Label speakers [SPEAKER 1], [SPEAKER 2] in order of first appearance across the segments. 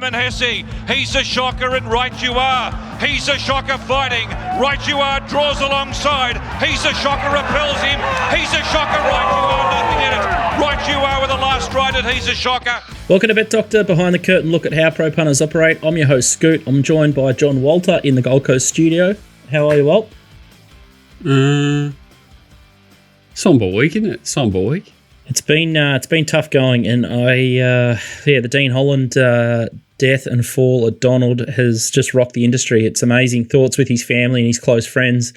[SPEAKER 1] Herman Hesse, he's a shocker, and right you are. He's a shocker fighting. Right you are draws alongside. He's a shocker, repels him. He's a shocker, right you are, nothing in it. Right you are with the last ride, and he's a shocker.
[SPEAKER 2] Welcome to Bet Doctor, behind the curtain look at how pro punters operate. I'm your host Scoot. I'm joined by John Walter in the Gold Coast studio. How are you, Walt?
[SPEAKER 3] Somber week, isn't it? Somber week.
[SPEAKER 2] It's been tough going, and the Dean Holland death and fall at Donald has just rocked the industry. It's amazing. Thoughts with his family and his close friends.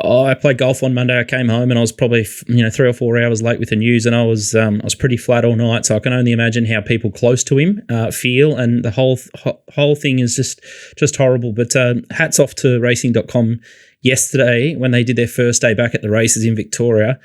[SPEAKER 2] I played golf on Monday. I came home and I was probably 3 or 4 hours late with the news, and I was pretty flat all night. So I can only imagine how people close to him feel, and the whole thing is just horrible. But hats off to racing.com yesterday when they did their first day back at the races in Victoria.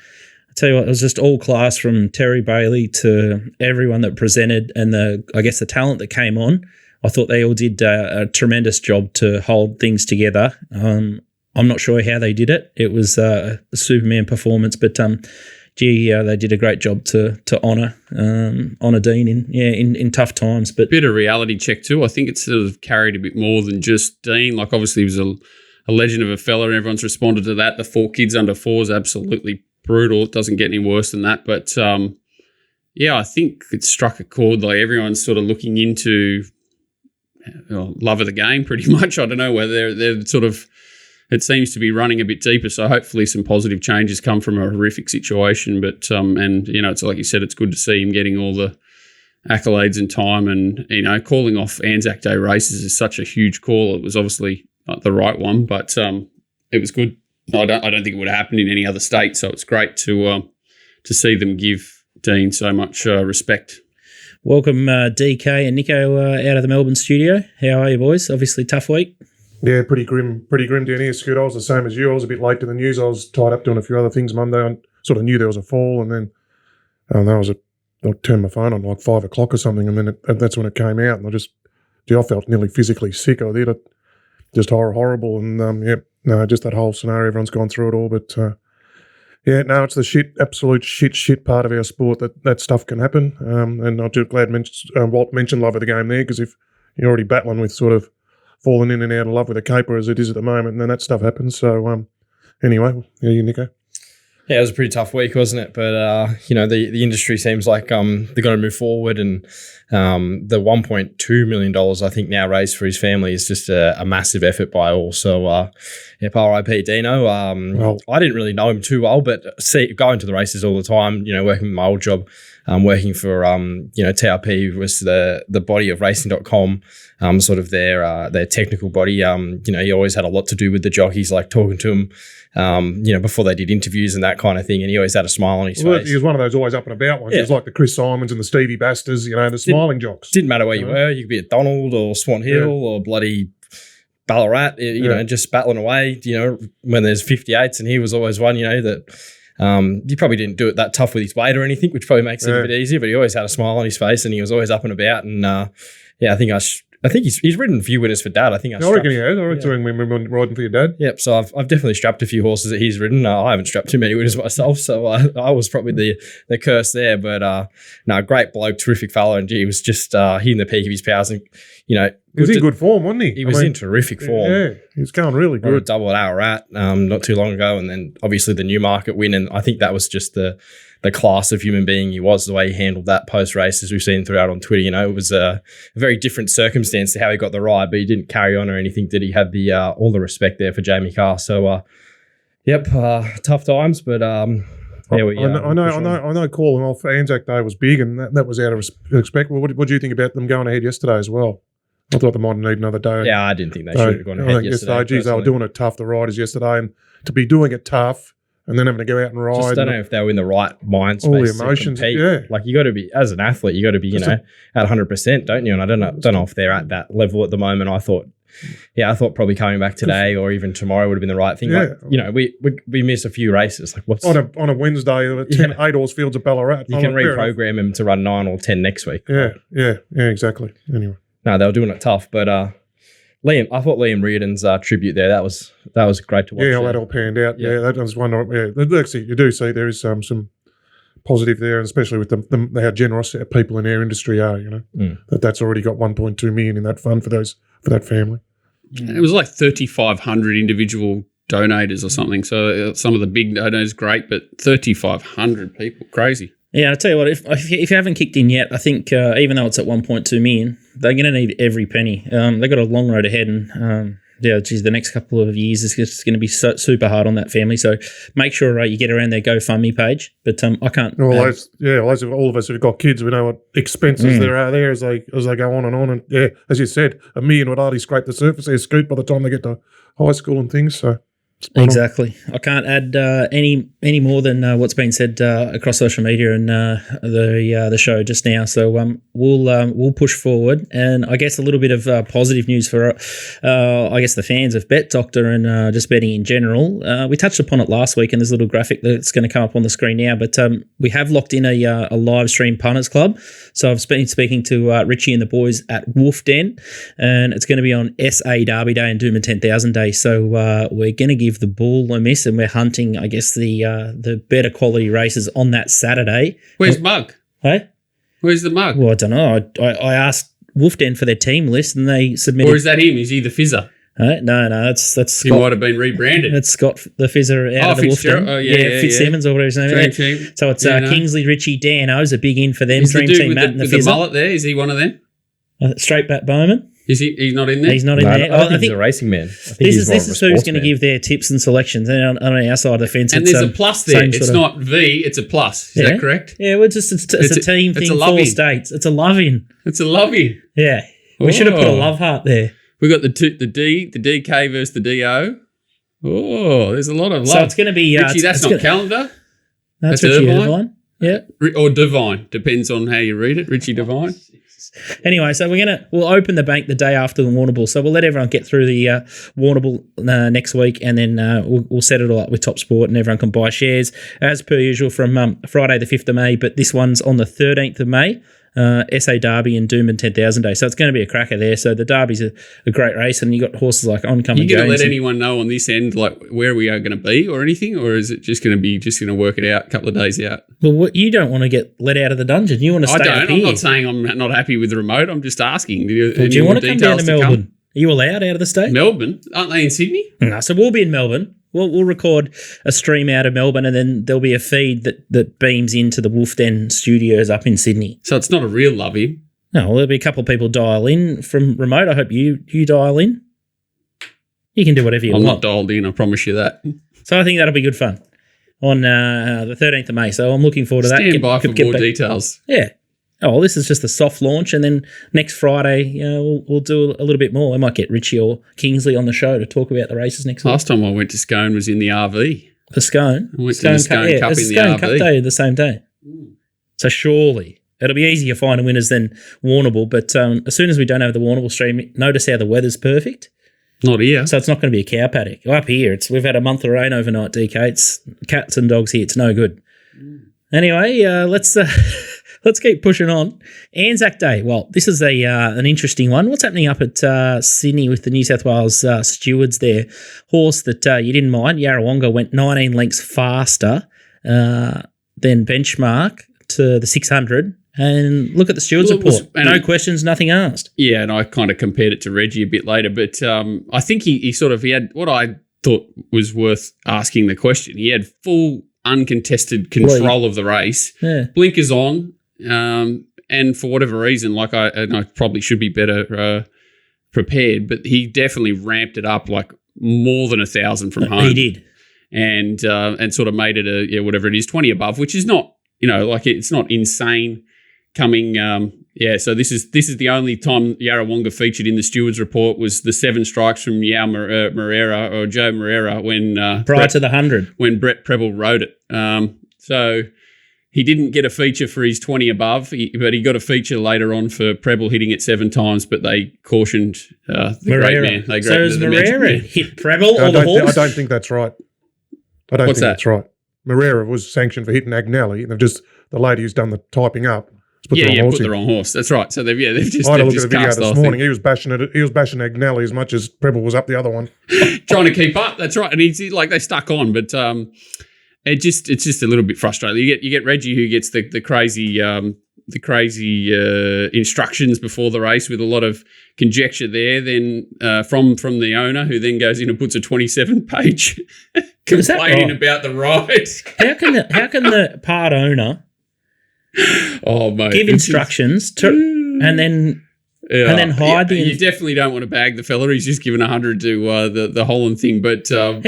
[SPEAKER 2] I tell you what, it was just all class from Terry Bailey to everyone that presented, and the talent that came on. I thought they all did a tremendous job to hold things together. I'm not sure how they did it. It was a Superman performance, but they did a great job to honour Dean in tough times. But
[SPEAKER 3] bit of reality check too. I think it's sort of carried a bit more than just Dean. Like obviously he was a legend of a fella, and everyone's responded to that. The 4 kids under 4 is absolutely brutal. It doesn't get any worse than that. But I think it struck a chord. Like everyone's sort of looking into love of the game, pretty much. I don't know whether they're sort of. It seems to be running a bit deeper, so hopefully some positive changes come from a horrific situation. But it's like you said, it's good to see him getting all the accolades and time, and calling off Anzac Day races is such a huge call. It was obviously not the right one, but it was good. I don't think it would have happened in any other state, so it's great to see them give Dean so much respect.
[SPEAKER 2] Welcome, DK and Nico, out of the Melbourne studio. How are you, boys? Obviously, tough week.
[SPEAKER 4] Yeah, pretty grim down here, Scoot. I was the same as you. I was a bit late to the news. I was tied up doing a few other things Monday. I sort of knew there was a fall, and then I turned my phone on like 5 o'clock or something, and then that's when it came out, and I felt nearly physically sick. I did it, just horrible, and just that whole scenario. Everyone's gone through it all, but it's the absolute shit part of our sport that stuff can happen. And I'm just glad Walt mentioned love of the game there, because if you're already battling with sort of falling in and out of love with a caper as it is at the moment, and then that stuff happens. So anyway, you, Nico.
[SPEAKER 5] Yeah, it was a pretty tough week, wasn't it? But the industry seems like they're going to move forward, and the $1.2 million I think now raised for his family is just a massive effort by all. So RIP Dino. I didn't really know him too well, but going to the races all the time, working with my old job, working for TRP was the body of racing.com, sort of their technical body. He always had a lot to do with the jockeys, like talking to them. Before they did interviews and that kind of thing, and he always had a smile on his face.
[SPEAKER 4] He was one of those always up and about ones. Yeah. He was like the Chris Simons and the Stevie Basters, the smiling jocks.
[SPEAKER 5] Didn't matter where you were. You could be at Donald or Swan Hill or bloody Ballarat, just battling away, when there's 58s, and he was always one, that he probably didn't do it that tough with his weight or anything, which probably makes it a bit easier, but he always had a smile on his face, and he was always up and about, and I think he's ridden a few winners for Dad. I
[SPEAKER 4] reckon he has. I reckon when we were riding for your dad.
[SPEAKER 5] Yep. So I've definitely strapped a few horses that he's ridden. I haven't strapped too many winners myself, so I was probably the curse there. But great bloke, terrific fellow, and he was just hitting the peak of his powers. And
[SPEAKER 4] he was in good form, wasn't he?
[SPEAKER 5] He was in terrific form.
[SPEAKER 4] Yeah, he was going really good.
[SPEAKER 5] Double at Ararat not too long ago, and then obviously the Newmarket win. And I think that was just the class of human being he was, the way he handled that post-race, as we've seen throughout on Twitter. It was a very different circumstance to how he got the ride, but he didn't carry on or anything. Did he have all the respect there for Jamie Carr? So, tough times, but
[SPEAKER 4] I know calling off Anzac Day was big, and that was out of respect. Well, what do you think about them going ahead yesterday as well? I thought they might need another day.
[SPEAKER 5] Yeah, I didn't think they should have gone ahead yesterday.
[SPEAKER 4] Geez, they were doing it tough, the riders yesterday, and to be doing it tough and then having to go out and ride.
[SPEAKER 5] Just don't know if they were in the right mind space.
[SPEAKER 4] All the emotions,
[SPEAKER 5] to compete. Like, you got to be, as an athlete, you got to be, at 100%, don't you? And I don't know if they're at that level at the moment. I thought probably coming back today or even tomorrow would have been the right thing. Yeah. Like, we miss a few races. Like, what's
[SPEAKER 4] on a Wednesday, 8 horse fields at Ballarat.
[SPEAKER 5] You can reprogram him to run 9 or 10 next week.
[SPEAKER 4] Yeah, exactly. Anyway,
[SPEAKER 5] no, they were doing it tough, but I thought Liam Reardon's tribute there, that was great to watch.
[SPEAKER 4] Yeah, that all panned out. Yeah, that was one. Yeah, actually, you do see there is some positive there, and especially with how generous people in our industry are. That's already got 1.2 million in that fund for that family.
[SPEAKER 3] It was like 3,500 individual donators or something. So some of the big donors, great, but 3,500 people, crazy.
[SPEAKER 2] Yeah, I'll tell you what, if you haven't kicked in yet, I think even though it's at 1.2 million, they're going to need every penny. They've got a long road ahead, and the next couple of years is just going to be super hard on that family. So make sure you get around their GoFundMe page. But I can't.
[SPEAKER 4] Well, all of us who've got kids, we know what expenses there are there as they go on. And as you said, $1 million would hardly scrape the surface of their scoot by the time they get to high school and things. So.
[SPEAKER 2] Exactly. I can't add any more than what's been said across social media and the show just now. So we'll push forward, and I guess a little bit of positive news for I guess the fans of Bet Doctor and just betting in general. We touched upon it last week, and there's a little graphic that's going to come up on the screen now. But we have locked in a live stream punters club. So I've been speaking to Richie and the boys at Wolfden, and it's going to be on SA Derby Day and Doom and 10,000 Day. So we're going to give the ball a miss, and we're hunting, I guess, the better quality races on that Saturday.
[SPEAKER 3] Where's Mug?
[SPEAKER 2] Hey?
[SPEAKER 3] Where's the Mug?
[SPEAKER 2] Well, I don't know. I asked Wolfden for their team list, and they submitted.
[SPEAKER 3] Or is that him? Is he the fizzer?
[SPEAKER 2] No, that's Scott.
[SPEAKER 3] He might have been rebranded.
[SPEAKER 2] That's Scott, the fizzer out of the Wolfden.
[SPEAKER 3] Oh, yeah,
[SPEAKER 2] Fitzsimmons or whatever his name is.
[SPEAKER 3] Dream Team.
[SPEAKER 2] So it's Kingsley, Richie, Dano's a big in for them.
[SPEAKER 3] Is
[SPEAKER 2] Dream
[SPEAKER 3] the dude
[SPEAKER 2] Team,
[SPEAKER 3] with
[SPEAKER 2] Matt, and the
[SPEAKER 3] the
[SPEAKER 2] fizzer.
[SPEAKER 3] mullet there? Is he one of them?
[SPEAKER 2] Straight back Bowman.
[SPEAKER 3] Is he? He's not in there.
[SPEAKER 2] He's not in there.
[SPEAKER 5] I think he's a racing man.
[SPEAKER 2] This is who's going to give their tips and selections. And on our side of the fence,
[SPEAKER 3] and
[SPEAKER 2] it's,
[SPEAKER 3] there's a plus there. It's not V, it's a plus. Is that correct?
[SPEAKER 2] Yeah, well, it's a team thing, 4 states. It's a love-in.
[SPEAKER 3] It's a love-in.
[SPEAKER 2] Yeah. We should have put a love heart there.
[SPEAKER 3] We got the DK versus the DO. Oh, there's a lot of love.
[SPEAKER 2] So it's going to be...
[SPEAKER 3] Richie, that's not calendar.
[SPEAKER 2] That's Richie Irvine. Yeah.
[SPEAKER 3] Or Divine. Depends on how you read it. Richie Divine.
[SPEAKER 2] Anyway, so we'll open the bank the day after the Warrnambool. So we'll let everyone get through the Warrnambool next week, and then we'll set it all up with TopSport, and everyone can buy shares as per usual from Friday the 5th of May. But this one's on the 13th of May. SA Derby and Doom and 10,000 Day. So it's going to be a cracker there. So the Derby's a great race, and you got horses like Oncoming Jones.
[SPEAKER 3] You going to let anyone know on this end like where we are going to be or anything, or is it just going to work it out a couple of days out?
[SPEAKER 2] Well, you don't want to get let out of the dungeon. You want to stay up here.
[SPEAKER 3] I'm not saying I'm not happy with the remote. I'm just asking. Do
[SPEAKER 2] you want to come down to Melbourne? Are you allowed out of the state?
[SPEAKER 3] Melbourne? Aren't they in Sydney?
[SPEAKER 2] No, so we'll be in Melbourne. We'll record a stream out of Melbourne, and then there'll be a feed that beams into the Wolfden studios up in Sydney.
[SPEAKER 3] So it's not a real love-in?
[SPEAKER 2] No, well, there'll be a couple of people dial in from remote. I hope you dial in. You can do whatever you want.
[SPEAKER 3] I'm not dialed in, I promise you that.
[SPEAKER 2] So I think that'll be good fun on the 13th of May. So I'm looking forward to that.
[SPEAKER 3] Stand by for more details.
[SPEAKER 2] Yeah. Oh, well, this is just a soft launch, and then next Friday, we'll do a little bit more. I might get Richie or Kingsley on the show to talk about the races next week.
[SPEAKER 3] Last time I went to Scone was in the RV.
[SPEAKER 2] The Scone?
[SPEAKER 3] I went to the Scone Cup in the RV.
[SPEAKER 2] Cup Day the same day. So surely it'll be easier finding winners than Warrnambool, but as soon as we don't have the Warrnambool stream, notice how the weather's perfect.
[SPEAKER 3] Not here.
[SPEAKER 2] So it's not going to be a cow paddock. Up here, we've had a month of rain overnight, DK. It's cats and dogs here. It's no good. Anyway, let's keep pushing on. Anzac Day. Well, this is an interesting one. What's happening up at Sydney with the New South Wales Stewards there? Horse that you didn't mind, Yarrawonga, went 19 lengths faster than benchmark to the 600. And look at the Stewards report. No questions, nothing asked.
[SPEAKER 3] Yeah, and I kind of compared it to Reggie a bit later, but I think he had what I thought was worth asking the question. He had full uncontested control of the race. Yeah. Blinkers on. And for whatever reason, I probably should be better prepared, but he definitely ramped it up like more than 1,000 from home.
[SPEAKER 2] He did,
[SPEAKER 3] and sort of made it whatever it is, 20 above, which is not it's not insane coming. So this is the only time Yarrawonga featured in the Stewards report was the 7 strikes from Joe Moreira when
[SPEAKER 2] prior to the 100
[SPEAKER 3] when Brett Preble rode it. So. He didn't get a feature for his 20 above, but he got a feature later on for Preble hitting it 7 times, but they cautioned the great man.
[SPEAKER 2] So is Moreira hit Preble or the horse?
[SPEAKER 4] I don't think that's right. That's right. Moreira was sanctioned for hitting Agnelli, and the lady who's done the typing up put the wrong horse.
[SPEAKER 3] That's right. So they've just
[SPEAKER 4] I had a look at the video this morning. He was bashing Agnelli as much as Preble was up the other one.
[SPEAKER 3] Trying to keep up. That's right. And he's like they stuck on, but it's just a little bit frustrating. You get Reggie, who gets the crazy instructions before the race with a lot of conjecture there. Then from the owner, who then goes in and puts a 27-page complaining about the ride.
[SPEAKER 2] How can the part owner give instructions and then hide the?
[SPEAKER 3] You definitely don't want to bag the fella. He's just given 100 to the Holland thing. But how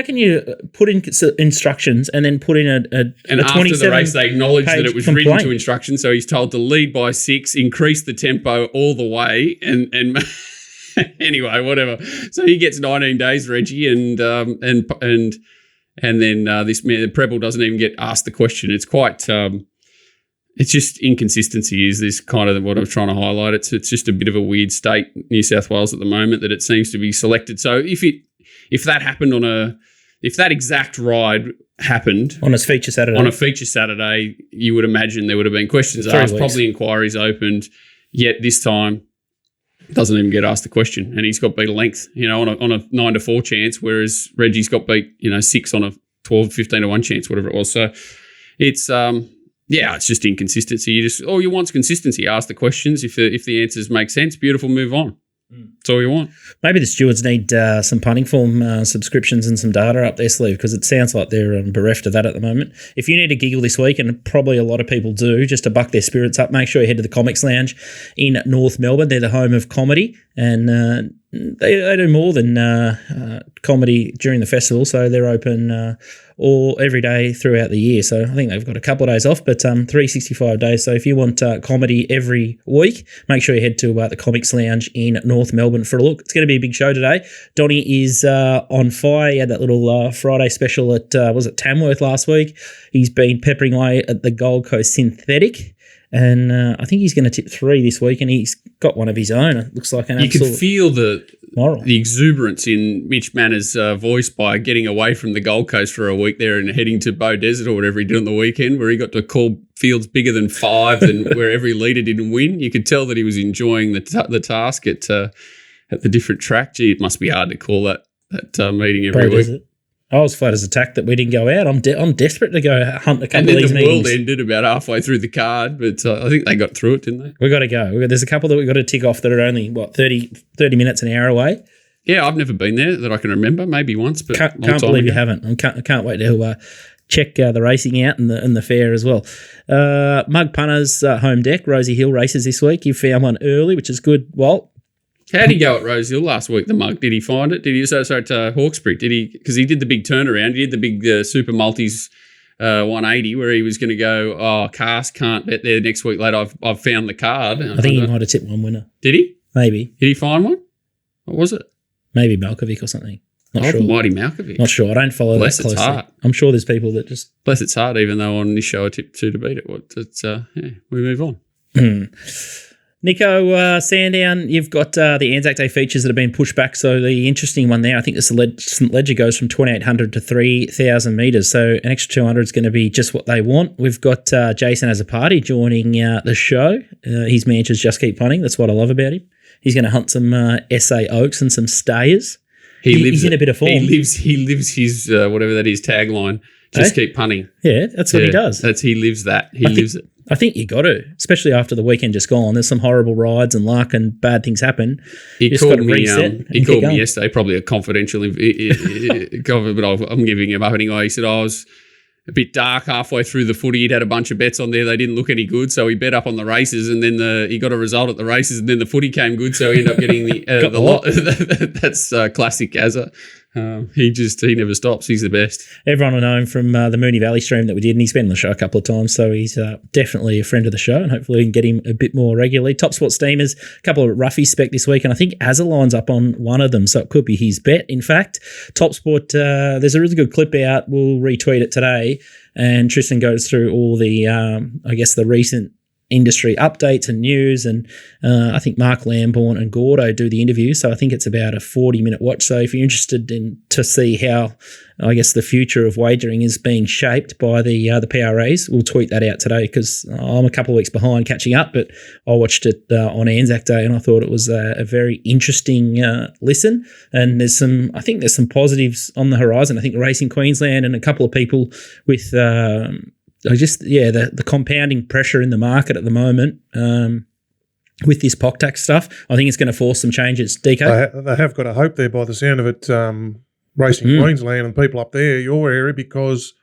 [SPEAKER 2] can you put in instructions and then put in a
[SPEAKER 3] after the race they acknowledge that it was written to instructions? So he's told to lead by 6, increase the tempo all the way, and anyway, whatever. So he gets 19 days, Reggie, and then this man Preble doesn't even get asked the question. It's quite. It's just inconsistency is this kind of what I'm trying to highlight. It's just a bit of a weird state, New South Wales at the moment, that it seems to be selected. So if that happened if that exact ride happened
[SPEAKER 2] on a feature Saturday,
[SPEAKER 3] you would imagine there would have been questions asked, probably inquiries opened. Yet this time, doesn't even get asked the question, and he's got beat a length, on a 9-4 chance, whereas Reggie's got beat 6 on a 12-15-1 chance, whatever it was. So it's it's just inconsistency. All you want is consistency. Ask the questions. If the answers make sense, beautiful, move on. That's all you want.
[SPEAKER 2] Maybe the stewards need some punting form subscriptions and some data up their sleeve, because it sounds like they're bereft of that at the moment. If you need a giggle this week, and probably a lot of people do, just to buck their spirits up, make sure you head to the Comics Lounge in North Melbourne. They're the home of comedy, and they do more than comedy during the festival, so they're open every day throughout the year. So I think they've got a couple of days off, but 365 days. So if you want comedy every week, make sure you head to the Comics Lounge in North Melbourne for a look. It's going to be a big show today. Donnie is on fire. He had that little Friday special at Tamworth last week. He's been peppering away at the Gold Coast Synthetic. And I think he's going to tip 3 this week, and he's got one of his own. It looks like an absolute.
[SPEAKER 3] You can feel the
[SPEAKER 2] moral.
[SPEAKER 3] The exuberance in Mitch Manners' voice by getting away from the Gold Coast for a week there and heading to Bow Desert or whatever he did on the weekend, where he got to call fields bigger than 5 and where every leader didn't win. You could tell that he was enjoying the task at the different track. Gee, it must be hard to call that meeting every week. Desert.
[SPEAKER 2] I was flat as a tack that we didn't go out. I'm desperate to go hunt a couple of these meetings. And then
[SPEAKER 3] the world ended about halfway through the card, but I think they got through it, didn't they?
[SPEAKER 2] We got to go. There's a couple that we got to tick off that are only 30 minutes an hour away.
[SPEAKER 3] Yeah, I've never been there that I can remember. Maybe once, but
[SPEAKER 2] can't believe you haven't. I can't wait to check the racing out and the fair as well. Mug Punters home deck. Rosehill races this week. You found one early, which is good. Walt.
[SPEAKER 3] How did he go at Rosehill last week, the Mug? Did he find it? Did he at Hawkesbury? Did he? Because he did the big turnaround. He did the big Super Multis 180 where he was going to go, cast can't bet there next week later. I've found the card.
[SPEAKER 2] I think he might have tipped one winner.
[SPEAKER 3] Did he?
[SPEAKER 2] Maybe.
[SPEAKER 3] Did he find one? What was it?
[SPEAKER 2] Maybe Malkovic or something. Not sure.
[SPEAKER 3] Mighty Malkovic.
[SPEAKER 2] Not sure. I don't follow that closely.
[SPEAKER 3] It's heart.
[SPEAKER 2] I'm sure there's people that just...
[SPEAKER 3] Bless its heart, even though on this show I tipped 2 to beat it. We move on.
[SPEAKER 2] Nico, Sandown, you've got the Anzac Day features that have been pushed back. So the interesting one there, I think the St. Ledger goes from 2,800 to 3,000 metres. So an extra 200 is going to be just what they want. We've got Jason AZZOPARDI joining the show. His mantra's just keep punting. That's what I love about him. He's going to hunt some SA Oaks and some stayers. He's in a bit of form.
[SPEAKER 3] He lives his, whatever that is, tagline. Just keep punting.
[SPEAKER 2] Yeah, that's what he does.
[SPEAKER 3] He lives that. He lives it.
[SPEAKER 2] I think you got to, especially after the weekend just gone. There's some horrible rides and luck and bad things happen.
[SPEAKER 3] He called me yesterday, probably a confidential comment, but I'm giving him up anyway. He said, I was a bit dark halfway through the footy. He'd had a bunch of bets on there. They didn't look any good, so he bet up on the races, and then he got a result at the races, and then the footy came good, so he ended up getting the lot. That's classic Azza. He never stops. He's the best.
[SPEAKER 2] Everyone will know him from the Moonee Valley stream that we did, and he's been on the show a couple of times, so he's definitely a friend of the show, and hopefully we can get him a bit more regularly. TopSport Steamers, a couple of roughies spec this week, and I think Azza lines up on one of them, so it could be his bet. In fact, TopSport, there's a really good clip out. We'll retweet it today, and Tristan goes through all the, the recent industry updates and news, and I think Mark Lambourne and Gordo do the interview, so I think it's about a 40-minute watch. So if you're interested in to see how, I guess, the future of wagering is being shaped by the PRAs, we'll tweet that out today because I'm a couple of weeks behind catching up, but I watched it on Anzac Day and I thought it was a very interesting listen, and there's some positives on the horizon. I think Racing Queensland and a couple of people with the compounding pressure in the market at the moment with this POC stuff, I think it's going to force some changes. DK?
[SPEAKER 4] They have got a hope there by the sound of it, Racing Queensland and people up there, your area, because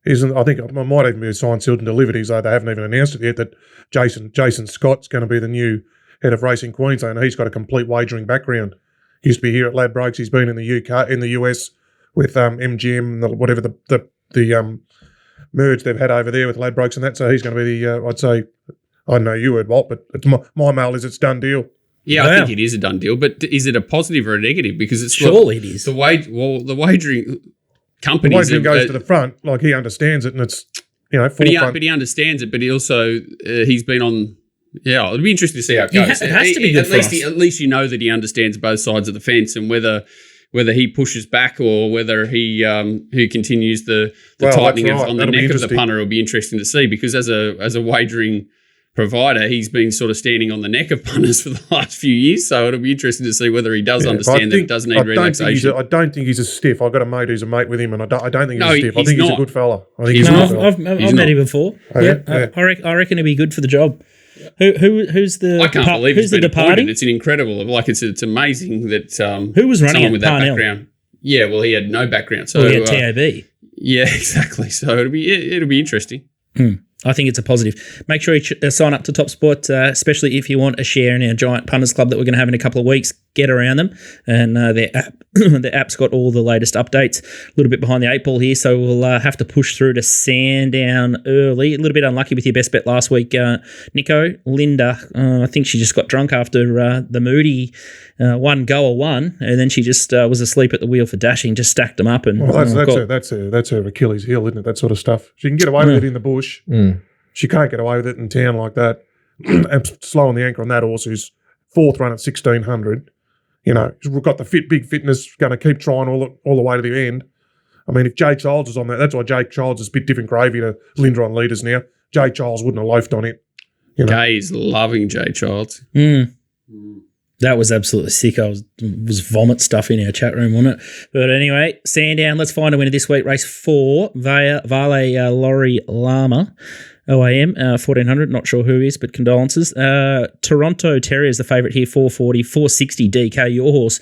[SPEAKER 4] I think it might even be signed, sealed and delivered, though they haven't even announced it yet, that Jason Scott's going to be the new head of Racing Queensland. He's got a complete wagering background. He used to be here at Ladbrokes. He's been in the US with MGM, the merge they've had over there with Ladbrokes and that. So he's going to be I'd say, I don't know you heard, Walt, but my mail is it's done deal.
[SPEAKER 3] Yeah, wow. I think it is a done deal, but is it a positive or a negative? Because it's
[SPEAKER 2] surely it is.
[SPEAKER 3] The wagering companies.
[SPEAKER 4] The wagering goes to the front, like he understands it, and it's
[SPEAKER 3] but he understands it, but he also he's been on. Yeah, it'll be interesting to see how it goes.
[SPEAKER 2] It has to be good for us.
[SPEAKER 3] At least you know that he understands both sides of the fence, and whether he pushes back or whether he continues the tightening on the neck of the punter will be interesting to see, because as a wagering provider, he's been sort of standing on the neck of punters for the last few years, so it'll be interesting to see whether he does understand that it does need relaxation.
[SPEAKER 4] I don't think he's a stiff. I've got a mate who's a mate with him, and I don't think he's a stiff. I think he's a good fella.
[SPEAKER 2] I've met him before. I reckon he'd be good for the job. Who's the?
[SPEAKER 3] I can't believe
[SPEAKER 2] who's
[SPEAKER 3] the
[SPEAKER 2] departing?
[SPEAKER 3] It's an incredible. It's amazing that
[SPEAKER 2] who was running
[SPEAKER 3] someone with that
[SPEAKER 2] Parnell?
[SPEAKER 3] background. Yeah, well, he had no background, so
[SPEAKER 2] he had TAB.
[SPEAKER 3] Yeah, exactly. So it'll be interesting.
[SPEAKER 2] I think it's a positive. Make sure you sign up to TopSport, especially if you want a share in our giant punters club that we're going to have in a couple of weeks. Get around them, and their app's got all the latest updates. A little bit behind the eight ball here, so we'll have to push through to Sandown early. A little bit unlucky with your best bet last week, Nico. Linda, I think she just got drunk after the Moody one goal one, and then she just was asleep at the wheel for dashing, just stacked them up. And
[SPEAKER 4] that's her Achilles heel, isn't it? That sort of stuff. She can get away with it in the bush. She can't get away with it in town like that. And slow on the anchor on that horse, who's fourth run at 1,600. We've got the big fitness, going to keep trying all the way to the end. I mean, if Jay Childs is on that, that's why Jay Childs is a bit different gravy to Linda on leaders now. Jay Childs wouldn't have loafed on it.
[SPEAKER 3] Gay is loving Jay Childs.
[SPEAKER 2] That was absolutely sick. I was vomit stuff in our chat room, wasn't it? But anyway, Sandown, let's find a winner this week. Race 4, Vale Lori Lama. OAM, 1,400, not sure who is, but condolences. Toronto Terrier is the favourite here, 440, 460 DK, your horse,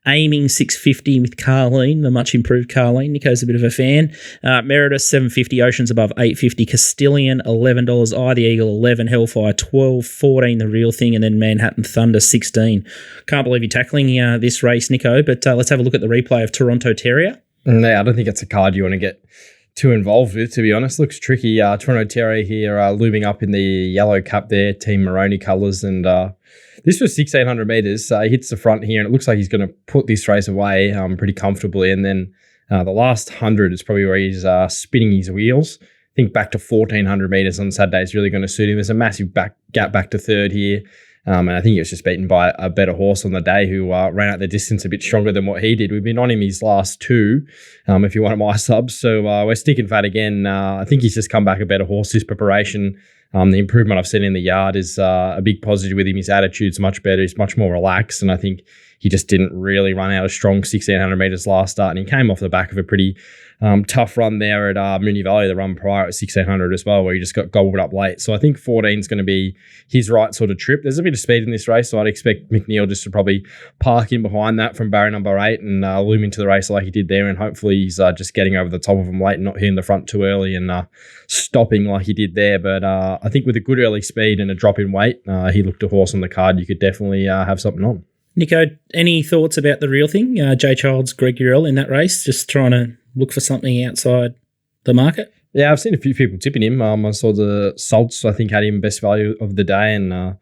[SPEAKER 2] aiming 650 with Carleen, the much improved Carleen. Nico's a bit of a fan. Meredith, 750, Oceans above 850, Castilian, $11, Eye the Eagle, 11, Hellfire, 12, 14, The Real Thing, and then Manhattan Thunder, 16. Can't believe you're tackling this race, Nico, but let's have a look at the replay of Toronto Terrier.
[SPEAKER 5] No, I don't think it's a card you want to get too involved with, to be honest. Looks tricky. Toronto Terrier here looming up in the yellow cap there, Team Maroney colours, and this was 1,600 metres. He hits the front here, and it looks like he's going to put this race away pretty comfortably, and then the last 100 is probably where he's spinning his wheels. I think back to 1,400 metres on Saturday is really going to suit him. There's a massive gap back to third here. And I think he was just beaten by a better horse on the day who ran out the distance a bit stronger than what he did. We've been on him his last two, if you want my subs. So we're sticking fat again. I think he's just come back a better horse this preparation. The improvement I've seen in the yard is a big positive with him. His attitude's much better. He's much more relaxed. And I think he just didn't really run out a strong 1,600 metres last start. And he came off the back of a pretty tough run there at Moonee Valley, the run prior at 1,600 as well, where he just got gobbled up late. So I think 14 is going to be his right sort of trip. There's a bit of speed in this race, so I'd expect McNeil just to probably park in behind that from barrier number 8 and loom into the race like he did there. And hopefully he's just getting over the top of him late and not hitting the front too early and stopping like he did there. But I think with a good early speed and a drop in weight, he looked a horse on the card. You could definitely have something on.
[SPEAKER 2] Nico, any thoughts about the real thing? Jay Childs, Greg Urell in that race, just trying to look for something outside the market?
[SPEAKER 5] Yeah, I've seen a few people tipping him. I saw the Salts, I think, had him best value of the day and a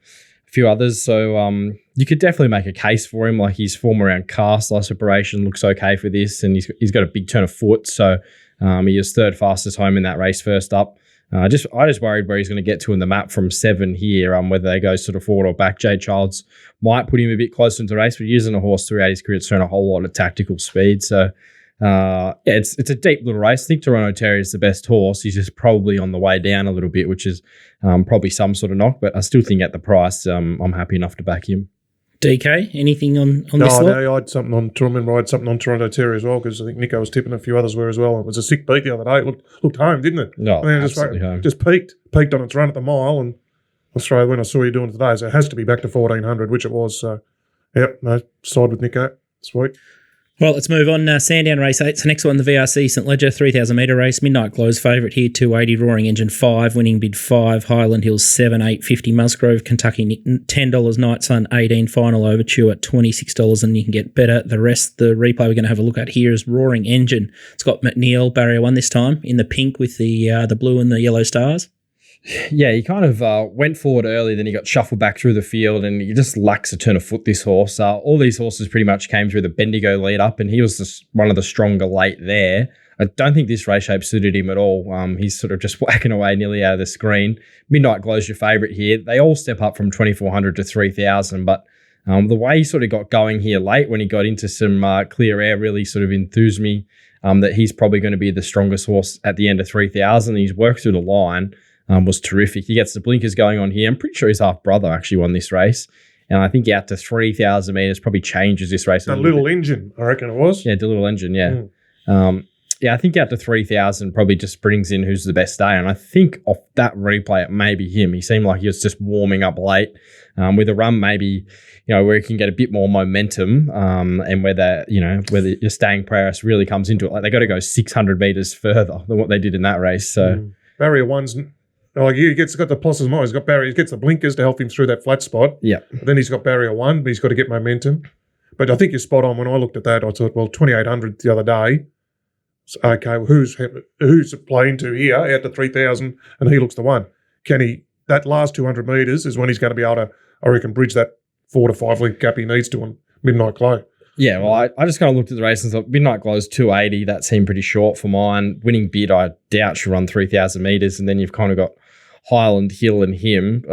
[SPEAKER 5] few others. So you could definitely make a case for him. Like his form around cast last separation looks okay for this, and he's got a big turn of foot. So he was third fastest home in that race first up. I just worried where he's going to get to in the map from 7 here, whether they go sort of forward or back. Jay Childs might put him a bit closer into the race, but using a horse throughout his career, it's shown a whole lot of tactical speed. So, it's a deep little race. I think Toronto Terrier is the best horse. He's just probably on the way down a little bit, which is probably some sort of knock, but I still think at the price, I'm happy enough to back him.
[SPEAKER 2] DK, anything on this lot?
[SPEAKER 4] No, I had something on Toronto Terrier as well, because I think Nico was tipping, a few others were as well. It was a sick beat the other day. It looked home, didn't it?
[SPEAKER 5] No,
[SPEAKER 4] and then
[SPEAKER 5] absolutely home.
[SPEAKER 4] Just peaked on its run at the mile, and Australia, when I saw you doing it today, so it has to be back to 1400, which it was. So, yep, no, side with Nico. Sweet.
[SPEAKER 2] Well, let's move on. Sandown race 8. So next one, the VRC St Ledger 3,000 metre race. Midnight Glow's favourite here, 280. Roaring Engine 5. Winning bid 5. Highland Hills 7, 850. Musgrove, Kentucky $10. Night Sun 18. Final Overture at $26. And you can get better. The rest, the replay we're going to have a look at here is Roaring Engine. It's got McNeil, barrier 1 this time, in the pink with the blue and the yellow stars.
[SPEAKER 5] Yeah, he kind of went forward early, then he got shuffled back through the field, and he just lacks a turn of foot, this horse. All these horses pretty much came through the Bendigo lead up, and he was just one of the stronger late there. I don't think this race shape suited him at all. He's sort of just whacking away nearly out of the screen. Midnight Glow's your favourite here. They all step up from 2,400 to 3,000, but the way he sort of got going here late when he got into some clear air really sort of enthused me that he's probably going to be the strongest horse at the end of 3,000. He's worked through the line. Was terrific. He gets the blinkers going on here. I'm pretty sure his half-brother actually won this race. And I think out to 3,000 metres probably changes this race.
[SPEAKER 4] The Little Engine, I reckon it was.
[SPEAKER 5] Yeah, the Little Engine, yeah. I think out to 3,000 probably just brings in who's the best day. And I think off that replay, it may be him. He seemed like he was just warming up late. With a run maybe, where he can get a bit more momentum and whether your staying prowess really comes into it. Like they got to go 600 metres further than what they did in that race. So
[SPEAKER 4] Barrier 1's... Like he's got the pluses and minuses. He's got barrier. He gets the blinkers to help him through that flat spot.
[SPEAKER 5] Yeah.
[SPEAKER 4] Then he's got barrier 1, but he's got to get momentum. But I think you're spot on. When I looked at that, I thought, well, 2,800 the other day. Okay, well, who's playing to here out to 3,000, and he looks the one. Can he? That last 200 metres is when he's going to be able to, I reckon, bridge that 4 to 5 length gap he needs to on Midnight Glow.
[SPEAKER 5] Yeah, well, I just kind of looked at the race and thought Midnight Glow's 280. That seemed pretty short for mine. Winning bid, I doubt should run 3,000 metres, and then you've kind of got Highland, Hill, and him.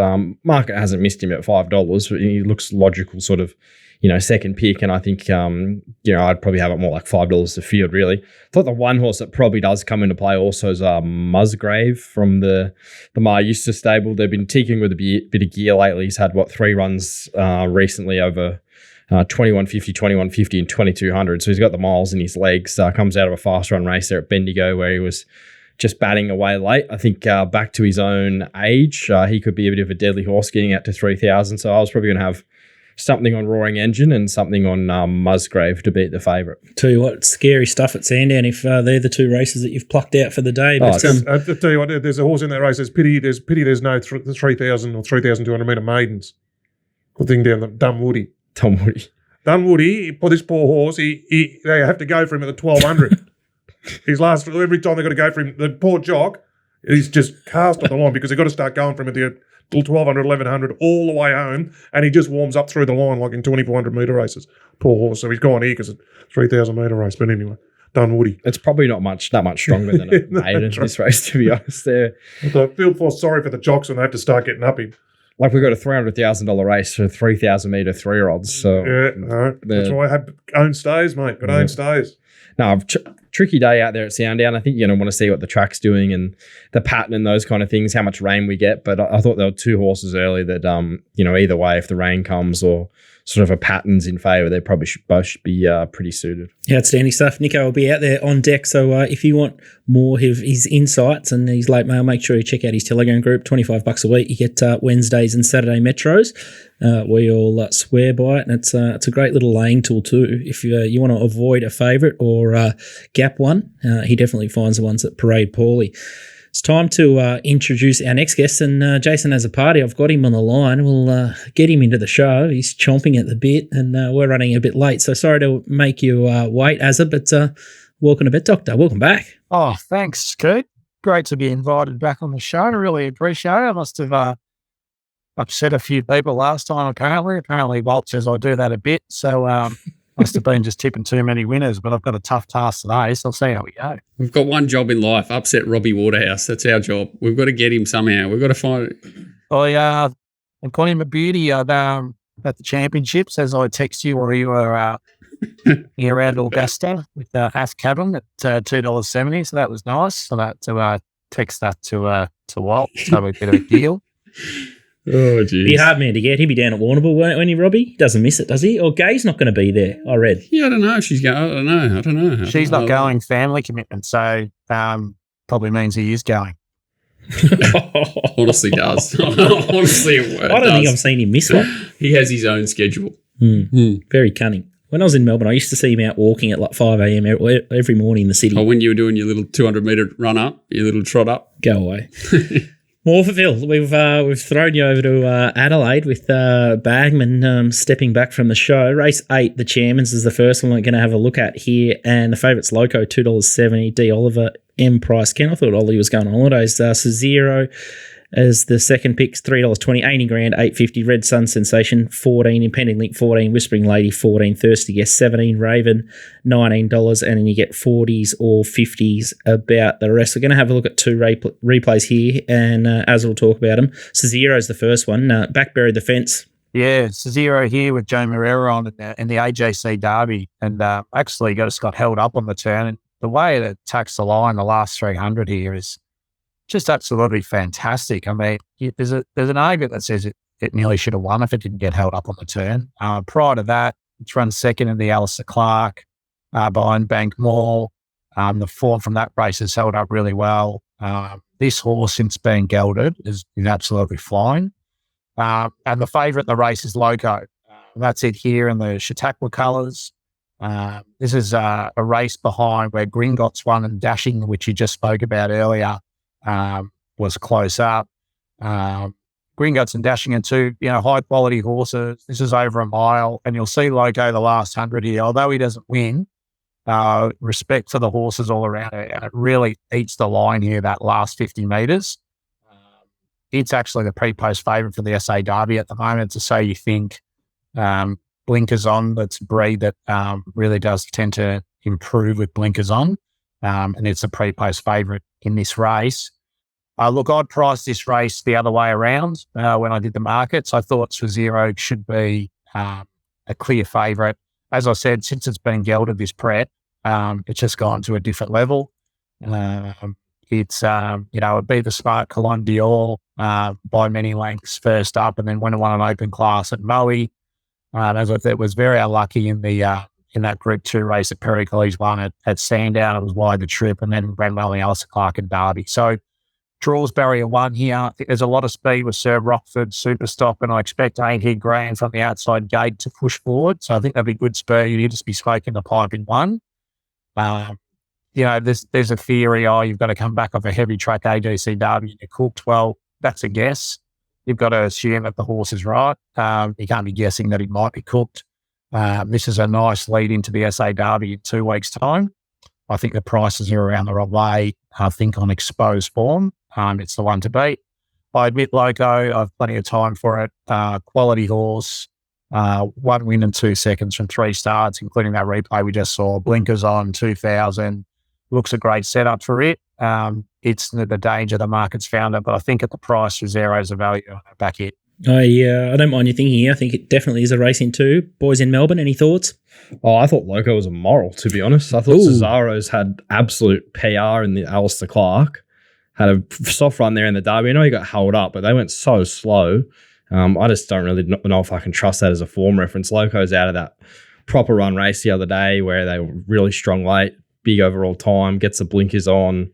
[SPEAKER 5] Market hasn't missed him at $5, but he looks logical, sort of, second pick. And I think, I'd probably have it more like $5 a field, really. I thought the one horse that probably does come into play also is Musgrave from the Mar Eustace stable. They've been tinkering with a bit of gear lately. He's had, 3 runs recently over 2150, 2150, and 2200. So he's got the miles in his legs. Comes out of a fast run race there at Bendigo where he was just batting away late. I think back to his own age, he could be a bit of a deadly horse getting out to 3,000. So I was probably going to have something on Roaring Engine and something on Musgrave to beat the favourite.
[SPEAKER 2] Tell you what, scary stuff at Sandown if they're the 2 races that you've plucked out for the day. But,
[SPEAKER 4] I'll tell you what, there's a horse in that race. There's pity there's no 3,000 or 3,200 metre maidens. Good thing down the Dunwoody. Dunwoody, for this poor horse, they have to go for him at the 1,200. His last, every time they've got to go for him, the poor jock, he's just cast on the line because they've got to start going for him at the 1,200, 1,100 all the way home, and he just warms up through the line like in 2,400 metre races. Poor horse. So he's gone here because it's a 3,000 metre race. But anyway, Dunwoody.
[SPEAKER 5] It's probably not that much stronger than a maiden in this race, to be honest. There,
[SPEAKER 4] I feel sorry for the jocks when they have to start getting up him.
[SPEAKER 5] Like we've got a $300,000 race for 3,000 metre 3-year-olds. So
[SPEAKER 4] that's why I have own stays, mate. Got own stays.
[SPEAKER 5] No, tricky day out there at Sandown. I think you're going to want to see what the track's doing and the pattern and those kind of things, how much rain we get. But I thought there were 2 horses early that, either way, if the rain comes or sort of a pattern's in favour, they probably both should be pretty suited.
[SPEAKER 2] Yeah, outstanding stuff. Nico will be out there on deck. So if you want more of his insights and his late mail, make sure you check out his Telegram group, $25 a week. You get Wednesdays and Saturday Metros. We all swear by it, and it's a great little laying tool too. If you want to avoid a favourite or gap one, he definitely finds the ones that parade poorly. It's time to introduce our next guest, and Jason AZZOPARDI. I've got him on the line. We'll get him into the show. He's chomping at the bit, and we're running a bit late, so sorry to make you wait, Azza, but welcome to Bet Doctor. Welcome back.
[SPEAKER 6] Oh, thanks, Scoot. Great to be invited back on the show. I really appreciate it. I must have upset a few people last time, apparently. Apparently, Walt says I do that a bit, so I Must have been just tipping too many winners, but I've got a tough task today, so I'll see how we go.
[SPEAKER 3] We've got one job in life, upset Robbie Waterhouse. That's our job. We've got to get him somehow. We've got to find
[SPEAKER 6] I got him a beauty at the championships as I text you, or you were here around Augusta with half cabin at $2.70, so that was nice. So that to text that to Walt, so we get a deal.
[SPEAKER 3] Oh, geez.
[SPEAKER 2] Be a hard man to get. He'll be down at Warrnambool, won't he, Robbie? He doesn't miss it, does he? Or Gay's not going to be there, I read.
[SPEAKER 3] Yeah, I don't know if she's going. I don't know.
[SPEAKER 6] She's not going, family commitment, so probably means he is going.
[SPEAKER 3] Honestly does. Honestly, it
[SPEAKER 2] I don't think I've seen him miss one.
[SPEAKER 3] He has his own schedule.
[SPEAKER 2] Very cunning. When I was in Melbourne, I used to see him out walking at like 5 a.m. every morning in the city.
[SPEAKER 3] Oh, when you were doing your little 200-metre run up, your little trot up.
[SPEAKER 2] Go away. Morphettville, we've thrown you over to Adelaide with Bagman stepping back from the show. Race 8, the Chairman's, is the first one we're going to have a look at here, and the favourite's Loco, $2.70, D. Oliver, M. Price Ken. I thought Ollie was going on holidays. Zero as the second picks, $3.20, 80 grand, $8.50. Red Sun Sensation, 14. Impending Link, 14. Whispering Lady, 14. Thirsty Guest, 17. Raven, $19. And then you get 40s or 50s about the rest. We're going to have a look at two replays here, and as we'll talk about them. Zero's the first one. Back buried the fence.
[SPEAKER 6] Yeah, Zero here with Joe Moreira on in the AJC Derby, and actually just got held up on the turn. And the way it attacks the line, the last 300 here is just absolutely fantastic. I mean, there's an argument that says it nearly should have won if it didn't get held up on the turn. Prior to that, it's run second in the Alistair Clark behind Bank Mall. The form from that race has held up really well. This horse, since being gelded, is absolutely flying. And the favourite in the race is Loco. That's it here in the Chautauqua colours. This is a race behind where Gringotts won, and Dashing, which you just spoke about earlier, was close up. Gringotts and Dashing are two, high quality horses. This is over a mile, and you'll see Loco the last 100 here. Although he doesn't win, respect for the horses all around it, and it really eats the line here, that last 50 metres. It's actually the pre-post favourite for the SA Derby at the moment. To say you think blinkers on, that's a breed that really does tend to improve with blinkers on, and it's a pre-post favourite in this race. Look, I'd priced this race the other way around when I did the markets. I thought Zero should be a clear favourite. As I said, since it's been gelded this prep, it's just gone to a different level. It's, it beat the smart Cologne Dior by many lengths first up, and then went and won an open class at Moe. As I said, was very unlucky in that Group 2 race at Pericles won at Sandown. It was wide the trip, and then ran well in Alistair Clark and Derby. So draws barrier 1 here. I think there's a lot of speed with Sir Rockford, Superstock, and I expect 80 grand from the outside gate to push forward. So I think that'd be good spur. You need to be smoking the pipe in 1. There's a theory, you've got to come back off a heavy track AGC Derby and you're cooked. Well, that's a guess. You've got to assume that the horse is right. You can't be guessing that he might be cooked. This is a nice lead into the SA Derby in 2 weeks' time. I think the prices are around the right way. I think on exposed form, it's the one to beat. I admit Loco, I've plenty of time for it. Quality horse, 1 win and 2 seconds from 3 starts, including that replay we just saw. Blinkers on, 2000. Looks a great setup for it. It's the danger the market's found it, but I think at the price, Zero's a value back here.
[SPEAKER 2] I don't mind you thinking here. I think it definitely is a race in 2. Boys in Melbourne, any thoughts?
[SPEAKER 5] Oh, I thought Loco was a moral, to be honest. I thought Cesaro's had absolute PR in the Alistair Clark. Had a soft run there in the Derby. I know he got held up, but they went so slow. I just don't really know if I can trust that as a form reference. Loco's out of that proper run race the other day where they were really strong late, big overall time, gets the blinkers on.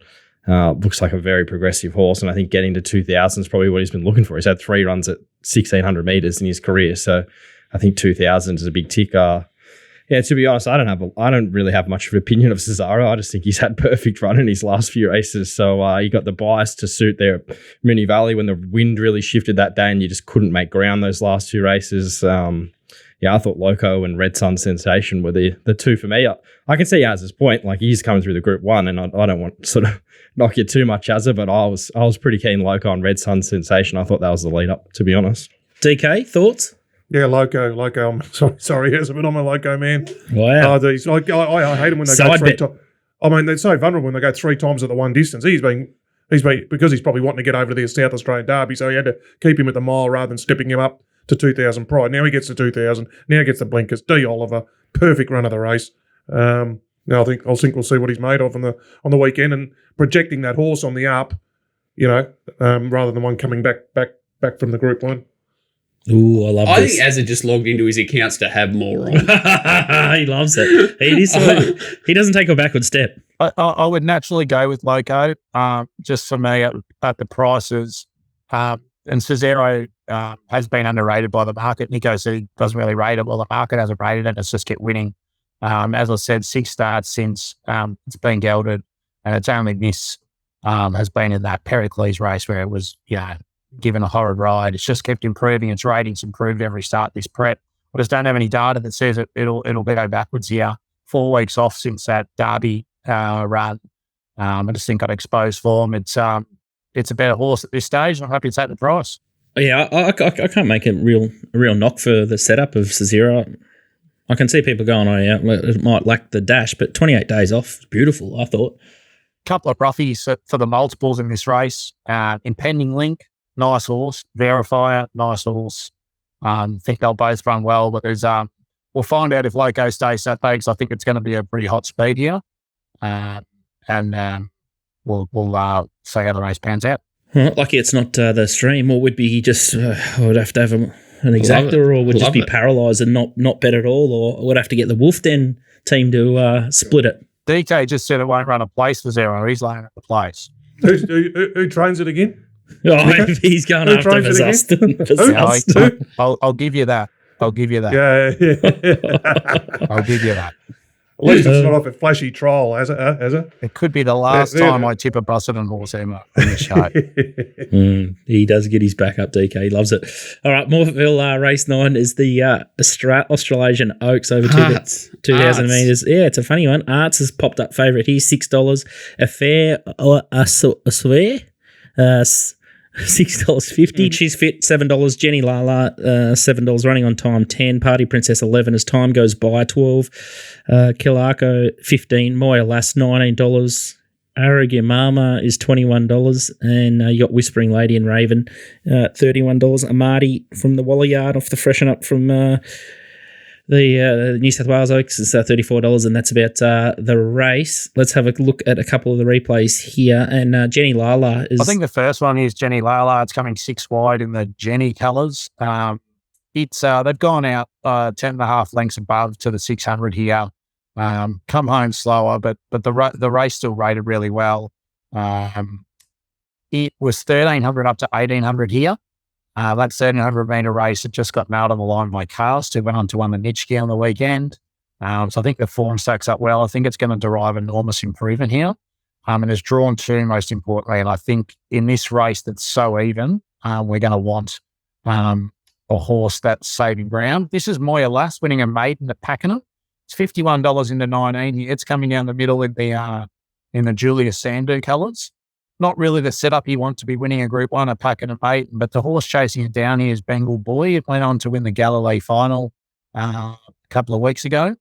[SPEAKER 5] Looks like a very progressive horse, and I think getting to 2,000 is probably what he's been looking for. He's had 3 runs at 1,600 metres in his career, so I think 2,000 is a big tick. To be honest, I don't really have much of an opinion of Cesaro. I just think he's had perfect run in his last few races. So he got the bias to suit there at Moonee Valley when the wind really shifted that day and you just couldn't make ground those last 2 races. I thought Loco and Red Sun Sensation were the 2 for me. I can see Az's point. Like, he's coming through the Group 1, and I don't want to sort of knock you too much, Azza, but I was pretty keen Loco on Red Sun Sensation. I thought that was the lead up, to be honest.
[SPEAKER 2] DK, thoughts?
[SPEAKER 4] Yeah, Loco. I'm sorry, yes, but I'm a Loco man.
[SPEAKER 2] Wow.
[SPEAKER 4] I hate them when they go
[SPEAKER 2] Side
[SPEAKER 4] three
[SPEAKER 2] bet.
[SPEAKER 4] times. I mean, they're so vulnerable when they go 3 times at the one distance. He's been because he's probably wanting to get over to the South Australian Derby, so he had to keep him at the mile rather than stepping him up to 2,000 pride. Now he gets to 2,000. Now he gets the blinkers. D. Oliver, perfect run of the race. Now I think we'll see what he's made of on the weekend, and projecting that horse on the up, rather than one coming back from the Group 1.
[SPEAKER 2] Ooh, I love
[SPEAKER 3] I
[SPEAKER 2] this.
[SPEAKER 3] think Azza just logged into his accounts to have more on.
[SPEAKER 2] He loves it. He doesn't take a backward step.
[SPEAKER 6] I would naturally go with Loco, just for me at the prices. And Cesaro has been underrated by the market. Nico said he doesn't really rate it. Well, the market hasn't rated it. It's just kept winning. As I said, 6 starts since it's been gelded, and it's only this has been in that Pericles race where it was, given a horrid ride. It's just kept improving. Its ratings improved every start this prep. I just don't have any data that says it'll go backwards here. 4 weeks off since that Derby run. I just think I'd exposed form. It's a better horse at this stage, and I'm happy to take the price.
[SPEAKER 2] Yeah, I can't make a real knock for the setup of Cesaro. I can see people going, oh yeah, it might lack the dash, but 28 days off is beautiful, I thought.
[SPEAKER 6] Couple of roughies for the multiples in this race. Impending Link, nice horse. Verifier, nice horse. Think they'll both run well, but there's we'll find out if Loco stays that day, because I think it's going to be a pretty hot speed here. We'll see how the race pans out.
[SPEAKER 2] Lucky it's not the stream, or would be he just would have to have an exactor, or would just be paralysed and not bet at all, or would have to get the Wolfden team to split it.
[SPEAKER 6] DK just said it won't run a place for Zero. He's laying at the place.
[SPEAKER 4] Who trains it again?
[SPEAKER 2] Oh, he's going after Versaston.
[SPEAKER 6] I'll give you that. I'll give you that.
[SPEAKER 4] Yeah.
[SPEAKER 6] I'll give you that.
[SPEAKER 4] At least it's not off a flashy trial, has it?
[SPEAKER 6] It could be the last time I tip a Busselton horse Emma in the show.
[SPEAKER 2] He does get his back up, DK. He loves it. All right, Morphettville race 9 is the Australasian Oaks over 2,000 metres. Yeah, it's a funny one. Arts has popped up favourite here, $6. Affair, I swear, $6.50. She's fit, $7. Jenny Lala, $7 running on time, 10. Party Princess, 11 as time goes by, 12. Kilarko, 15. Moya Lass, $19. Aragimama is $21. And you got Whispering Lady and Raven, $31. Amadi from the Wally Yard off the freshen up from the New South Wales Oaks is $34, and that's about the race. Let's have a look at a couple of the replays here. And Jenny Lala is...
[SPEAKER 6] I think the first one is Jenny Lala. It's coming 6 wide in the Jenny colours. They've gone out 10.5 lengths above to the 600 here. Come home slower, but the race still rated really well. It was 1,300 up to 1,800 here. That 1,300 metre race had just got nailed on the line by Cast, who went on to win the Nitschke on the weekend. So I think the form stacks up well. I think it's going to derive enormous improvement here. And it's drawn 2, most importantly. And I think in this race that's so even, we're going to want a horse that's saving ground. This is Moya Lass winning a maiden at Pakenham. It's $51 into 19. It's coming down the middle in the Julius Sandow colours. Not really the setup you want to be winning a Group 1 at Pakenham maiden, but the horse chasing it down here is Bengal Boy. It went on to win the Galilee final a couple of weeks ago.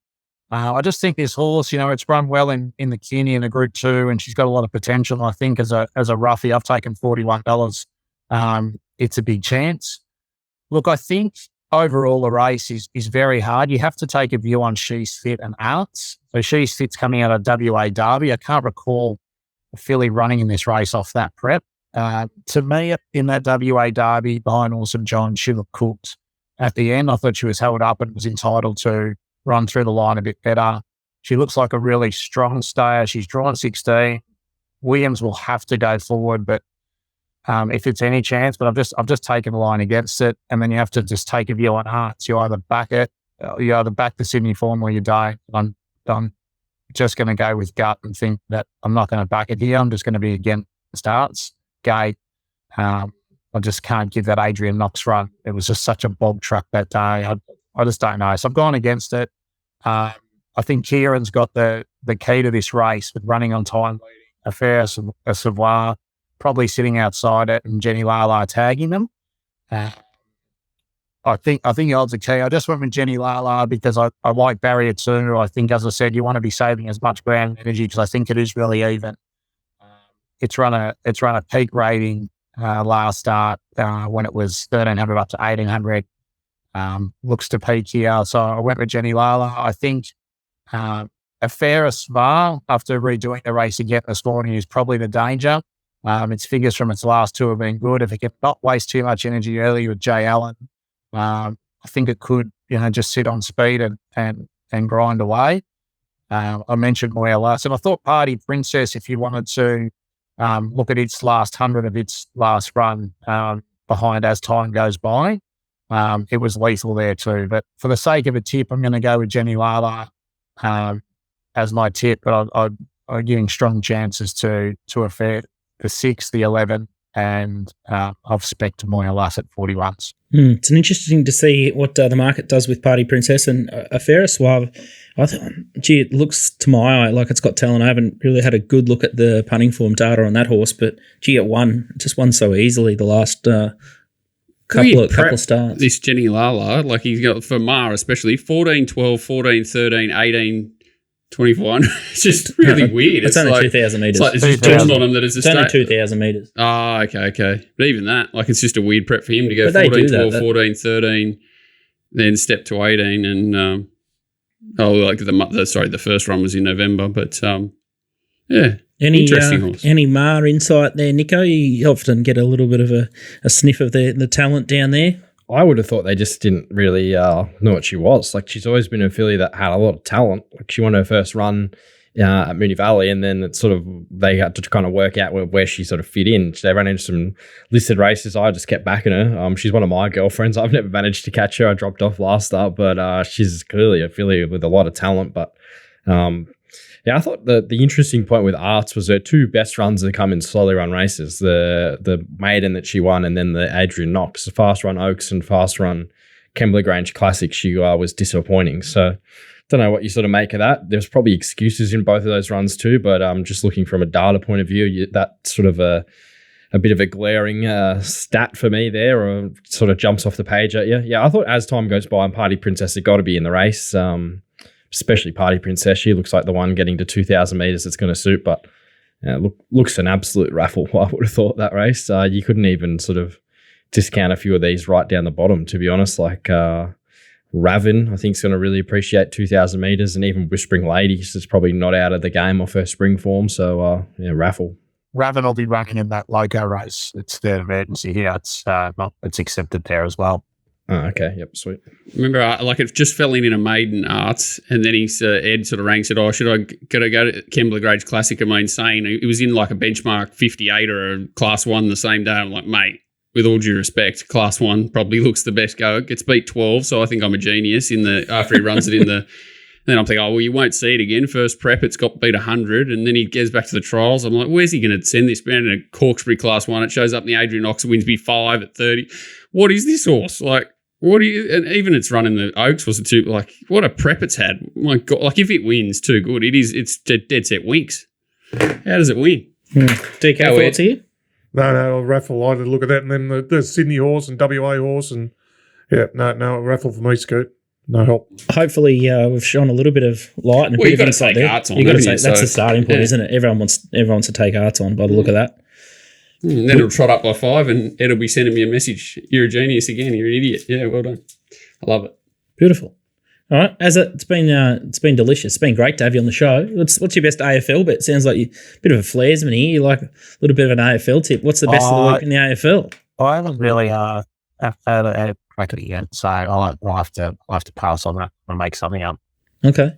[SPEAKER 6] I just think this horse, it's run well in the Guinea in a Group 2, and she's got a lot of potential. I think as a roughie, I've taken $41. It's a big chance. Look, I think overall the race is very hard. You have to take a view on She's Fit and Arts. So She's Fit's coming out of WA Derby. I can't recall a filly running in this race off that prep. To me, in that WA Derby behind Awesome John, she looked cooked at the end. I thought she was held up and was entitled to run through the line a bit better. She looks like a really strong stayer. She's drawn 16. Williams will have to go forward, but if it's any chance, but I've just taken the line against it, and then you have to just take a view on Arts. You either back it, you either back the Sydney form or you don't. I'm just going to go with gut and think that I'm not going to back it here. I'm just going to be against Arts. Gate. I just can't give that Adrian Knox run. It was just such a bog truck that day. I just don't know. So I've gone against it. I think Kieran's got the key to this race with running on time leading. Affair Savoir probably sitting outside it, and Jenny Lala tagging them. I think the odds are key. I just went with Jenny Lala because I like barrier 2. I think, as I said, you want to be saving as much ground energy because I think it is really even. It's run a peak rating last start when it was 1,300 up to 1,800. Looks to peak here. So I went with Jenny Lala. I think a fairer Svar after redoing the race again this morning is probably the danger. Its figures from its last 2 have been good. If it can not waste too much energy early with Jay Allen, I think it could, just sit on speed and grind away. I mentioned Moelas, and I thought Party Princess, if you wanted to look at its last 100 of its last run behind as time goes by, it was lethal there too. But for the sake of a tip, I'm going to go with Jenny Lala as my tip, but I'm giving strong chances to a fair, the 6, the 11, and I've spec to Moelas at 41s.
[SPEAKER 2] It's an interesting to see what the market does with Party Princess and a fairer Suave. I thought, it looks to my eye like it's got talent. I haven't really had a good look at the punting form data on that horse, but it just won so easily the last couple starts.
[SPEAKER 3] This Jenny Lala, like he's got for Mar especially 14, 12, 14, 13, 18, 21. It's just really weird.
[SPEAKER 2] It's only 2,000 metres.
[SPEAKER 3] It's just dawned on him that it's
[SPEAKER 2] only 2,000 metres.
[SPEAKER 3] Oh, okay. But even that, like it's just a weird prep for him to go
[SPEAKER 2] But
[SPEAKER 3] 14, 12, 14, 13, then step to 18 and the first run was in November, but interesting horse.
[SPEAKER 2] Any Mar insight there, Nico? You often get a little bit of a sniff of the talent down there.
[SPEAKER 5] I would have thought they just didn't really know what she was. Like, she's always been a filly that had a lot of talent. Like, she won her first run at Moonee Valley, and then it's sort of they had to kind of work out where she sort of fit in. They ran into some listed races. I just kept backing her. She's one of my girlfriends. I've never managed to catch her. I dropped off last start, but she's clearly a filly with a lot of talent. But I thought the interesting point with Arts was her 2 best runs that come in slowly run races. The maiden that she won, and then the Adrian Knox, the fast run Oaks and fast run Kembla Grange Classic. She was disappointing. So don't know what you sort of make of that. There's probably excuses in both of those runs too, but just looking from a data point of view, that's sort of a bit of a glaring stat for me there, or sort of jumps off the page at you. Yeah, I thought as time goes by and Party Princess had got to be in the race. Especially Party Princess, she looks like the one getting to 2,000 metres that's going to suit, but looks an absolute raffle. I would have thought that race. You couldn't even sort of discount a few of these right down the bottom, to be honest. Like Raven, I think, is going to really appreciate 2,000 metres, and even Whispering Lady is probably not out of the game off her spring form. So, raffle.
[SPEAKER 6] Raven will be running in that logo race. It's their emergency here. It's accepted there as well.
[SPEAKER 5] Oh, okay. Yep, sweet.
[SPEAKER 3] Remember, it just fell in a maiden Arts, and then Ed sort of rang and said, should I go to Kembla Grange Classic? I mean, saying it was in like a benchmark 58 or a Class 1 the same day. I'm like, mate, with all due respect, Class 1 probably looks the best go. It gets beat 12, so I think I'm a genius after he runs it in the... Then I'm thinking, you won't see it again. First prep, it's got beat 100, and then he gets back to the trials. I'm like, where's he going to send this man in a Hawkesbury Class 1? It shows up in the Adrian Knox, wins B5 at 30. What is this horse? Like, what do you? And even it's running the Oaks was a 2. Like, what a prep it's had. My God, like if it wins, too good. It's dead set winks. How does it win?
[SPEAKER 2] DK thoughts here?
[SPEAKER 4] No, raffle. I did look at that, and then the Sydney horse and WA horse, and no, raffle for me, Scoot. No help.
[SPEAKER 2] Hopefully, we've shown a little bit of light and a bit of insight there.
[SPEAKER 3] Arts on,
[SPEAKER 2] you've got to take that's the starting point, isn't it? Everyone wants to take Arts on by the look of that.
[SPEAKER 3] And then it'll trot up by 5, and Ed will be sending me a message. You're a genius again. You're an idiot. Yeah, well done. I love it.
[SPEAKER 2] Beautiful. All right, it's been delicious. It's been great to have you on the show. What's your best AFL bet? Sounds like you're a bit of a flaresman here. You like a little bit of an AFL tip. What's the best of the week in the AFL?
[SPEAKER 6] I haven't really had a crack at it yet, so I'll have to pass on that and make something up.
[SPEAKER 2] Okay.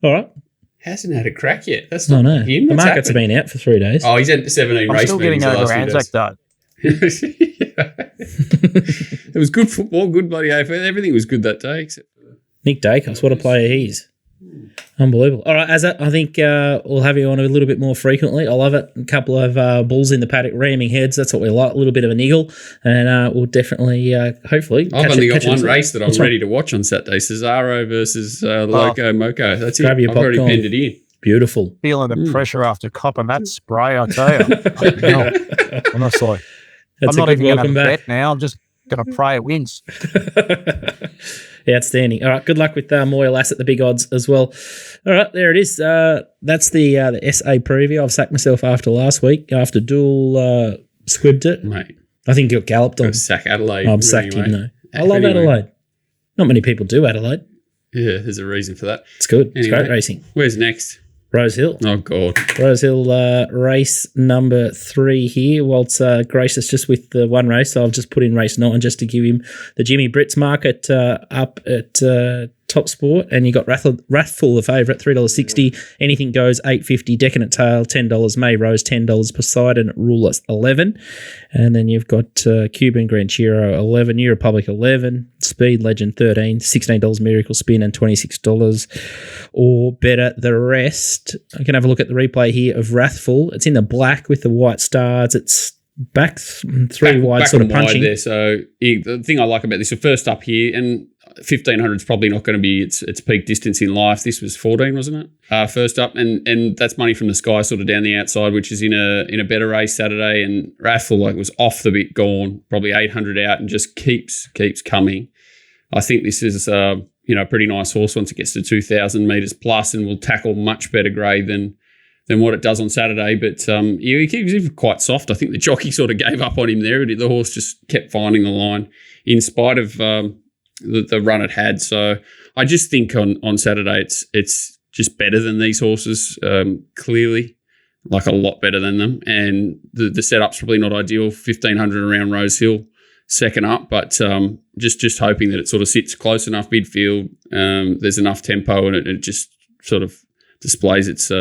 [SPEAKER 2] All right.
[SPEAKER 3] Hasn't had a crack yet. That's not him.
[SPEAKER 2] The markets have been out for 3 days.
[SPEAKER 3] Oh, he's had 17 race
[SPEAKER 6] still getting over Anzac though.
[SPEAKER 3] It was good football, good bloody AFL. Everything was good that day except for
[SPEAKER 2] Nick Dacos. What a player he is. Unbelievable. All right, Azza, I think we'll have you on a little bit more frequently. I love it. A couple of bulls in the paddock ramming heads. That's what we like. A little bit of a niggle. And we'll definitely, hopefully,
[SPEAKER 3] I've only got one race that I'm ready to watch on Saturday. Cesaro versus Loco Moco. That's it. I've already penned it in.
[SPEAKER 2] Beautiful.
[SPEAKER 6] Feeling the pressure after copping that spray, I tell you. Honestly. I'm not even going to bet now. I'm just Going to pray it wins.
[SPEAKER 2] Outstanding. All right, good luck with Moyle Lass at the big odds as well. All right, there it is. That's the SA preview. I've sacked myself after last week, after Duel squibbed it.
[SPEAKER 3] Mate.
[SPEAKER 2] I think you got galloped on.
[SPEAKER 3] Sack Adelaide.
[SPEAKER 2] I've sacked him,
[SPEAKER 3] anyway.
[SPEAKER 2] no. I love Adelaide. Not many people do Adelaide.
[SPEAKER 3] Yeah, there's a reason for that.
[SPEAKER 2] It's good.
[SPEAKER 3] Anyway,
[SPEAKER 2] it's great racing.
[SPEAKER 3] Where's next?
[SPEAKER 2] Rosehill.
[SPEAKER 3] Oh, God.
[SPEAKER 2] Rosehill race number 3 here. Walt's gracious just with the one race, so I've just put in race 9 just to give him the Jimmy Brits market up at TopSport, and you got Wrathful the favourite, $3.60. Anything goes, $8.50. Decadent Tail, $10. May Rose, $10. Poseidon, Ruler, $11. And then you've got Cuban Grand Chiro, $11. New Republic, $11. Speed Legend, $13. $16 Miracle Spin, and $26 or better the rest. I can have a look at the replay here of Wrathful. It's in the black with the white stars. It's back three wide,
[SPEAKER 3] back
[SPEAKER 2] sort of
[SPEAKER 3] and wide
[SPEAKER 2] punching
[SPEAKER 3] there. So the thing I like about this, so first up here, and 1,500 is probably not going to be its peak distance in life. This was 14, wasn't it? First up, and that's money from the sky, sort of down the outside, which is in a better race Saturday. And Wrathful was off the bit, gone, probably 800 out, and just keeps coming. I think this is a pretty nice horse once it gets to 2,000 metres plus, and will tackle much better grade than what it does on Saturday. But he was quite soft. I think the jockey sort of gave up on him there. The horse just kept finding the line in spite of the run it had. So I just think on Saturday it's just better than these horses, clearly, like a lot better than them. And the setup's probably not ideal, 1,500 around Rosehill, second up, but just hoping that it sort of sits close enough midfield. There's enough tempo, and it just sort of displays its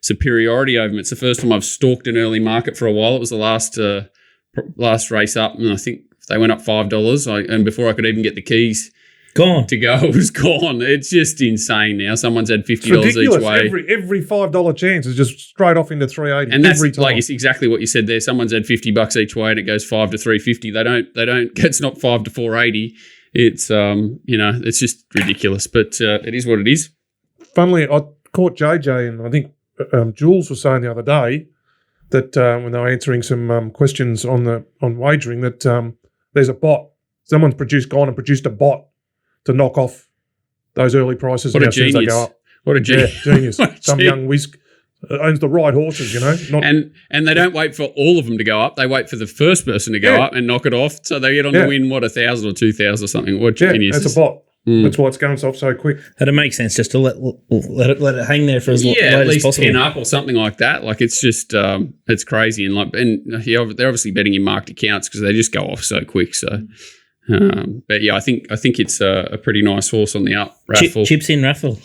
[SPEAKER 3] superiority over them. It's the first time I've stalked an early market for a while. It was the last race up, and I think they went up $5. And before I could even get the keys to go, it was gone. It's just insane now. Someone's had $50 each way.
[SPEAKER 4] Every $5 chance is just straight off into 380.
[SPEAKER 3] And that's
[SPEAKER 4] every time.
[SPEAKER 3] like it's exactly what you said there. Someone's had $50 each way, and it goes 5 to 350. They don't. It's not 5 to 480. It's it's just ridiculous. But it is what it is.
[SPEAKER 4] Funnily, I caught JJ, and I think Jules was saying the other day that when they were answering some questions on wagering, that there's a bot. Someone's gone and produced a bot to knock off those early prices.
[SPEAKER 3] What a
[SPEAKER 4] as soon as they go
[SPEAKER 3] genius!
[SPEAKER 4] up.
[SPEAKER 3] What a genius!
[SPEAKER 4] Yeah, genius.
[SPEAKER 3] What a
[SPEAKER 4] Some
[SPEAKER 3] genius.
[SPEAKER 4] young whisk owns the right horses,
[SPEAKER 3] And they don't wait for all of them to go up. They wait for the first person to go up and knock it off. So they get on to win 1,000 or 2,000 or something. What genius!
[SPEAKER 4] That's a bot. That's why it's going off so quick.
[SPEAKER 2] And it makes sense just to let it hang there for as late
[SPEAKER 3] at
[SPEAKER 2] as
[SPEAKER 3] least
[SPEAKER 2] possible.
[SPEAKER 3] 10 up or something like that. Like it's just it's crazy, and they're obviously betting in marked accounts because they just go off so quick. So, but yeah, I think it's a pretty nice horse on the up. Wrathful.
[SPEAKER 2] Chips in Raffle.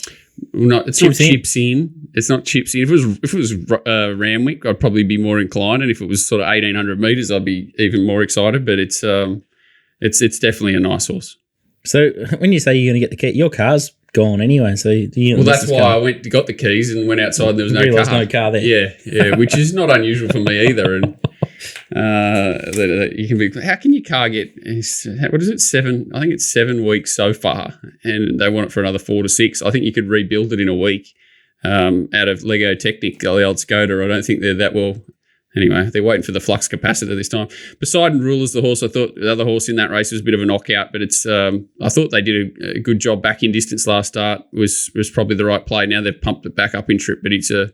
[SPEAKER 3] No, it's not chips in. It's not chips in. If it was Ramwick, I'd probably be more inclined, and if it was sort of 1,800 metres, I'd be even more excited. But it's definitely a nice horse.
[SPEAKER 2] So when you say you're going to get the key, your car's gone anyway. So
[SPEAKER 3] that's why I got the keys and went outside and there was no car.
[SPEAKER 2] No car there.
[SPEAKER 3] Yeah, which is not unusual for me either. And you can be, how can your car get? What is it? 7? I think it's 7 weeks so far, and they want it for another 4 to 6. I think you could rebuild it in a week out of Lego Technic, the old Skoda. I don't think they're that well. Anyway, they're waiting for the flux capacitor this time. Poseidon Ruler's the horse. I thought the other horse in that race was a bit of a knockout, but it's. I thought they did a good job back in distance last start. Was probably the right play. Now they've pumped it back up in trip, but he's a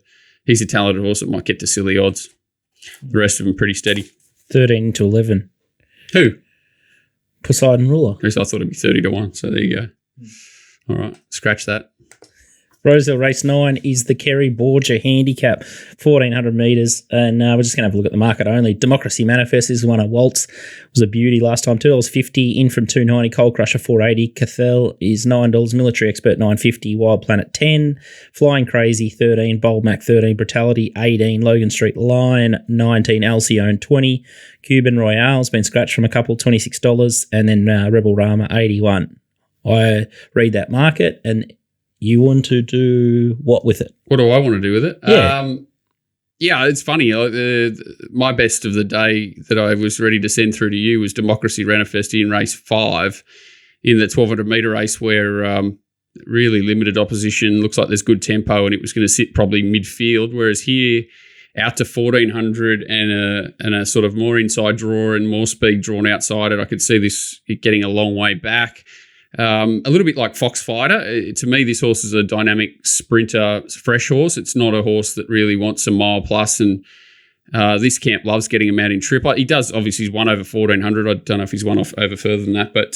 [SPEAKER 3] talented horse that might get to silly odds. The rest of them pretty steady.
[SPEAKER 2] 13 to 11.
[SPEAKER 3] Who?
[SPEAKER 2] Poseidon Ruler.
[SPEAKER 3] I thought it'd be 30 to 1. So there you go. All right, scratch that.
[SPEAKER 2] Rosehill Race 9 is the Kerry Borgia handicap, 1,400 metres, and we're just going to have a look at the market only. Democracy Manifest is one of Waltz. It was a beauty last time, $2.50, in from $2.90, Coal Crusher $4.80, Cathel is $9, Military Expert $9.50, Wild Planet $10, Flying Crazy $13, Bold Mac $13, Brutality $18, Logan Street Lion $19, Alcyone $20, Cuban Royale's been scratched from a couple, $26, and then Rebel Rama $81. I read that market, and you want to do what with it?
[SPEAKER 3] What do I want to do with it?
[SPEAKER 2] Yeah.
[SPEAKER 3] It's funny. My best of the day that I was ready to send through to you was Democracy Manifest in race 5 in the 1,200 metre race where really limited opposition. Looks like there's good tempo and it was going to sit probably midfield, whereas here out to 1400 and a sort of more inside draw and more speed drawn outside it. I could see this getting a long way back. A little bit like Foxfighter. To me, this horse is a dynamic sprinter, fresh horse. It's not a horse that really wants a mile plus, and this camp loves getting him out in trip. He does, obviously, he's won over 1400. I don't know if he's won off over further than that, but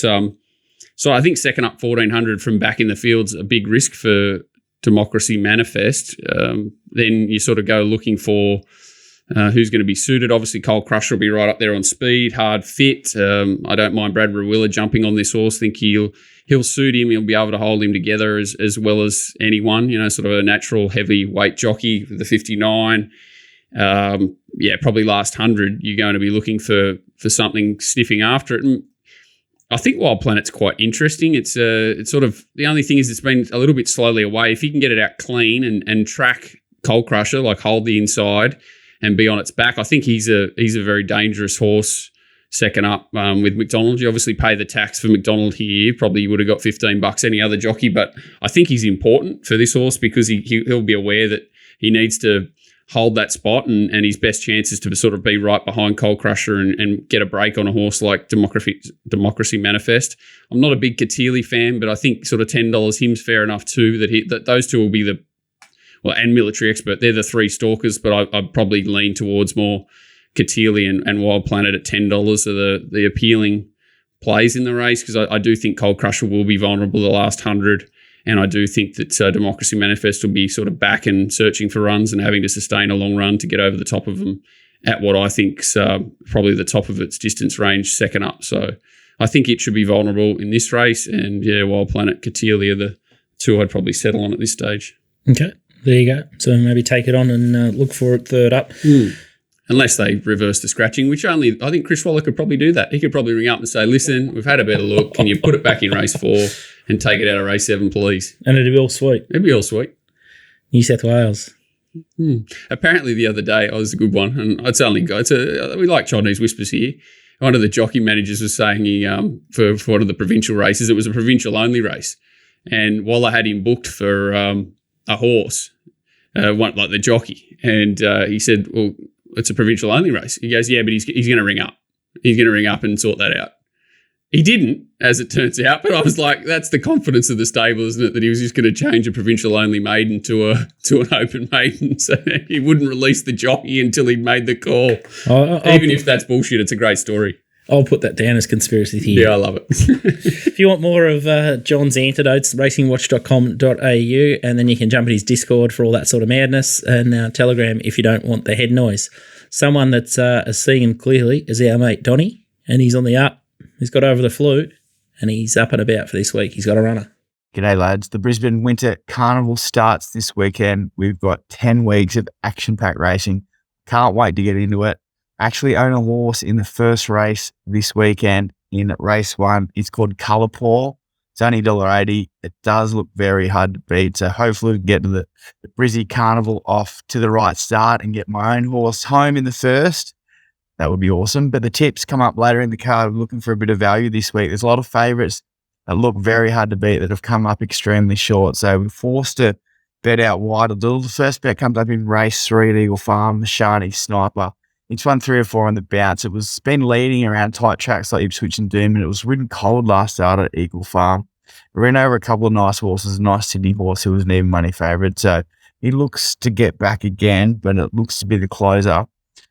[SPEAKER 3] so I think second up 1400 from back in the field's a big risk for Democracy Manifest. Then you sort of go looking for who's going to be suited. Obviously, Cole Crusher will be right up there on speed, hard fit. I don't mind Brad Rawiller jumping on this horse. Think he'll suit him. He'll be able to hold him together as well as anyone. Sort of a natural heavyweight jockey with the 59. Probably last 100. You're going to be looking for something sniffing after it. And I think Wild Planet's quite interesting. It's sort of the only thing is it's been a little bit slowly away. If you can get it out clean and track Coal Crusher, like hold the inside and be on its back, I think he's a very dangerous horse. Second up with McDonald, you obviously pay the tax for McDonald here. Probably you would have got $15 any other jockey, but I think he's important for this horse because he'll be aware that he needs to hold that spot, and his best chance is to sort of be right behind Coal Crusher and get a break on a horse like Democracy Manifest. I'm not a big Katili fan, but I think sort of $10 him's fair enough too. That those two will be and Military Expert. They're the three stalkers, but I'd probably lean towards more Katili and Wild Planet at $10 are the appealing plays in the race, because I do think Coal Crusher will be vulnerable the last 100. And I do think that Democracy Manifest will be sort of back and searching for runs and having to sustain a long run to get over the top of them at what I think's probably the top of its distance range, second up. So I think it should be vulnerable in this race. And Wild Planet, Katili are the two I'd probably settle on at this stage.
[SPEAKER 2] Okay, there you go. So maybe take it on and look for it third up.
[SPEAKER 3] Unless they reverse the scratching, which I think Chris Waller could probably do that. He could probably ring up and say, listen, we've had a better look. Can you put it back in race 4 and take it out of race 7, please?
[SPEAKER 2] And it'd be all sweet.
[SPEAKER 3] It'd be all sweet.
[SPEAKER 2] New South Wales.
[SPEAKER 3] Apparently the other day, was a good one, and we like Chinese whispers here. One of the jockey managers was saying for one of the provincial races, it was a provincial-only race, and Waller had him booked for a horse, one like the jockey, and he said, well, it's a provincial only race. He goes, yeah, but he's going to ring up. He's going to ring up and sort that out. He didn't, as it turns out, but I was like, that's the confidence of the stable, isn't it? That he was just going to change a provincial only maiden to an open maiden. So he wouldn't release the jockey until he'd made the call. Even if that's bullshit, it's a great story.
[SPEAKER 2] I'll put that down as conspiracy theory.
[SPEAKER 3] Yeah, I love it.
[SPEAKER 2] If you want more of John's antidotes, racingwatch.com.au, and then you can jump in his Discord for all that sort of madness, and Telegram if you don't want the head noise. Someone that's seeing him clearly is our mate Donny, and he's on the up. He's got over the flu, and he's up and about for this week. He's got a runner.
[SPEAKER 7] G'day, lads. The Brisbane Winter Carnival starts this weekend. We've got 10 weeks of action-packed racing. Can't wait to get into it. Actually own a horse in the first race this weekend in race 1. It's called Colour Paw. It's only $1.80. It does look very hard to beat. So hopefully we can get the Brizzy Carnival off to the right start and get my own horse home in the first. That would be awesome. But the tips come up later in the card. We're looking for a bit of value this week. There's a lot of favourites that look very hard to beat that have come up extremely short. So we're forced to bet out wide a little. The first bet comes up in race 3 at Eagle Farm, the Shani Sniper. It's won 3 or 4 on the bounce. It was been leading around tight tracks like Ipswich and Doom, and it was ridden cold last start at Eagle Farm. It ran over a couple of nice horses, a nice Sydney horse who was an even money favourite. So he looks to get back again, but it looks to be the closer.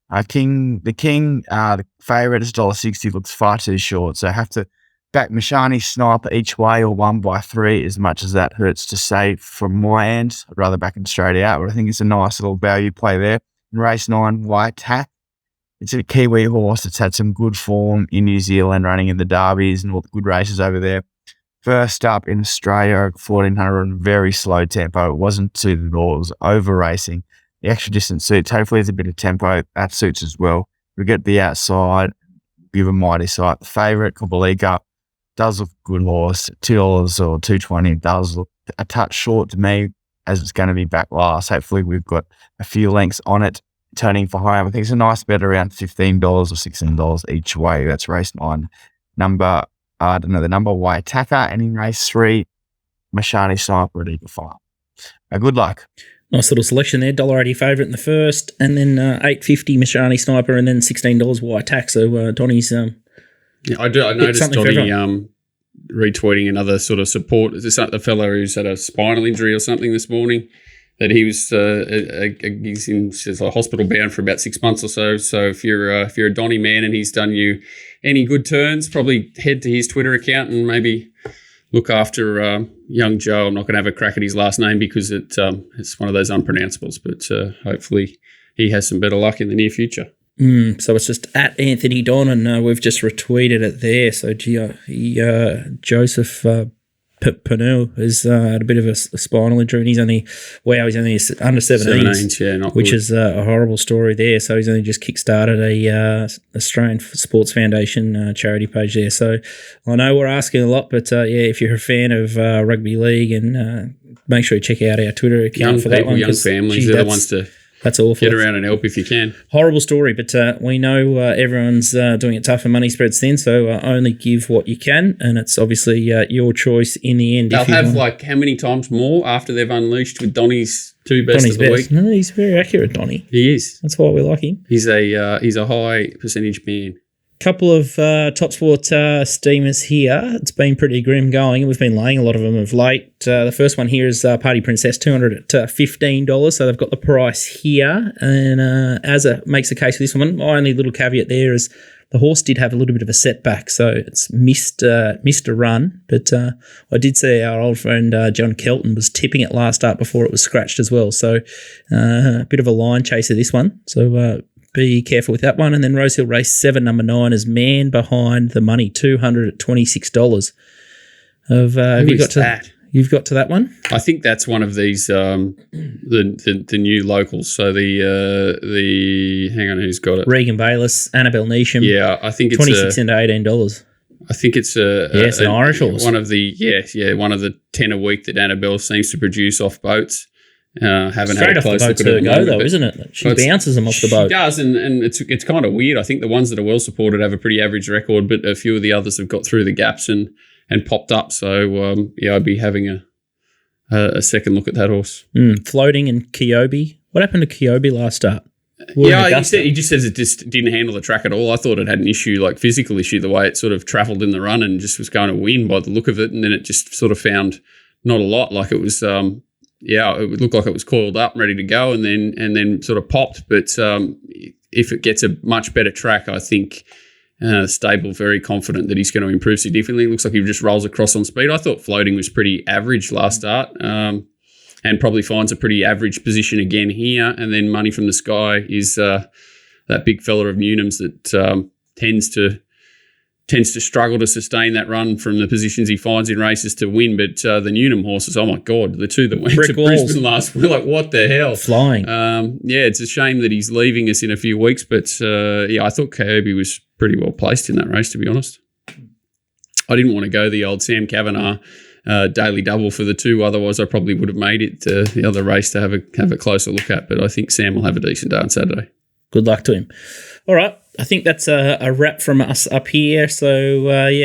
[SPEAKER 7] The favourite is $1.60, looks far too short. So I have to back Mashani Sniper each way or 1x3, as much as that hurts to say from my end. I'd rather back him straight out, but I think it's a nice little value play there. In race 9, White Tack. It's a Kiwi horse that's had some good form in New Zealand, running in the derbies and all the good races over there. First up in Australia, 1400, very slow tempo. It wasn't suited at all. It was over racing. The extra distance suits. Hopefully there's a bit of tempo. That suits as well. We get the outside, give a mighty sight. The favourite, Kobalika, does look a good horse. $2 or $2.20. It does look a touch short to me, as it's going to be back last. Hopefully we've got a few lengths on it. Turning for home. I think it's a nice bet around $15 or $16 each way. That's race 9. The number White Tacker. And in race 3, Mashani Sniper at Eagle Farm. Good luck.
[SPEAKER 2] Nice little selection there. $1.80 favourite in the first, and then $8.50 Mashani Sniper, and then $16 White Tack. So Donny's
[SPEAKER 3] Yeah, I noticed
[SPEAKER 2] something for
[SPEAKER 3] Donny retweeting another sort of support. Is this the fellow who's had a spinal injury or something this morning? That he was he's in hospital bound for about 6 months or so. So if you're a Donny man and he's done you any good turns, probably head to his Twitter account and maybe look after young Joe. I'm not going to have a crack at his last name because it's one of those unpronounceables, but hopefully he has some better luck in the near future.
[SPEAKER 2] So it's just at Anthony Don, and we've just retweeted it there. So Joseph Panu has had a bit of a spinal injury, and he's only under 17s,
[SPEAKER 3] yeah, not
[SPEAKER 2] which
[SPEAKER 3] good.
[SPEAKER 2] is a horrible story there. So he's only just kick-started a Australian Sports Foundation charity page there. So I know we're asking a lot, but if you're a fan of rugby league, and make sure you check out our Twitter account
[SPEAKER 3] Young
[SPEAKER 2] for that
[SPEAKER 3] people,
[SPEAKER 2] one.
[SPEAKER 3] young families, they're the ones to
[SPEAKER 2] that's awful.
[SPEAKER 3] get around and help if you can.
[SPEAKER 2] Horrible story, but we know everyone's doing it tough and money spreads thin, so only give what you can, and it's obviously your choice in the end.
[SPEAKER 3] They'll have how many times more after they've unleashed with Donny's two best
[SPEAKER 2] Donny's
[SPEAKER 3] of the
[SPEAKER 2] best.
[SPEAKER 3] week?
[SPEAKER 2] No, he's very accurate, Donny.
[SPEAKER 3] He is.
[SPEAKER 2] That's why we like him.
[SPEAKER 3] He's a high percentage man.
[SPEAKER 2] Couple of TopSport steamers here. It's been pretty grim going. We've been laying a lot of them of late. The first one here is Party Princess, $200 at $15. So they've got the price here. And AZZO makes a case for this one. My only little caveat there is the horse did have a little bit of a setback, so it's missed a run. But I did see our old friend John Kelton was tipping it last start before it was scratched as well. So a bit of a line chaser this one. So be careful with that one. And then Rosehill race 7, number 9 is Man Behind the Money, $200 at $26. Have you got to that? You've got to that one?
[SPEAKER 3] I think that's one of these the new locals. So the hang on, who's got it?
[SPEAKER 2] Regan Bayliss, Annabelle Neesham.
[SPEAKER 3] Yeah, I think it's
[SPEAKER 2] $26 into $18.
[SPEAKER 3] I think it's
[SPEAKER 2] it's an Irish horse.
[SPEAKER 3] One of the 10 a week that Annabelle seems to produce off boats. Haven't
[SPEAKER 2] Straight
[SPEAKER 3] had a
[SPEAKER 2] off the
[SPEAKER 3] close
[SPEAKER 2] boat's
[SPEAKER 3] look at
[SPEAKER 2] her
[SPEAKER 3] it
[SPEAKER 2] go, though, isn't it? She bounces them off the boat.
[SPEAKER 3] She does, and it's kind of weird. I think the ones that are well supported have a pretty average record, but a few of the others have got through the gaps and popped up. So I'd be having a second look at that horse.
[SPEAKER 2] Floating and Kyobe. What happened to Kyobe last start?
[SPEAKER 3] He just says it just didn't handle the track at all. I thought it had an issue, like physical issue, the way it sort of travelled in the run and just was going to win by the look of it, and then it just sort of found not a lot. Like it was. It would look like it was coiled up and ready to go and then sort of popped. But if it gets a much better track, I think stable very confident that he's going to improve significantly. It looks like he just rolls across on speed. I thought Floating was pretty average last start and probably finds a pretty average position again here. And then Money from the Sky is that big fella of Noonan's that tends to struggle to sustain that run from the positions he finds in races to win. But the Noonan horses, oh my God, the two that went to Brisbane last, we're like, what the hell?
[SPEAKER 2] Flying.
[SPEAKER 3] It's a shame that he's leaving us in a few weeks. But I thought Kirby was pretty well placed in that race, to be honest. I didn't want to go the old Sam Kavanagh daily double for the two. Otherwise, I probably would have made it to the other race to have a closer look at. But I think Sam will have a decent day on Saturday.
[SPEAKER 2] Good luck to him. All right. I think that's a wrap from us up here. So,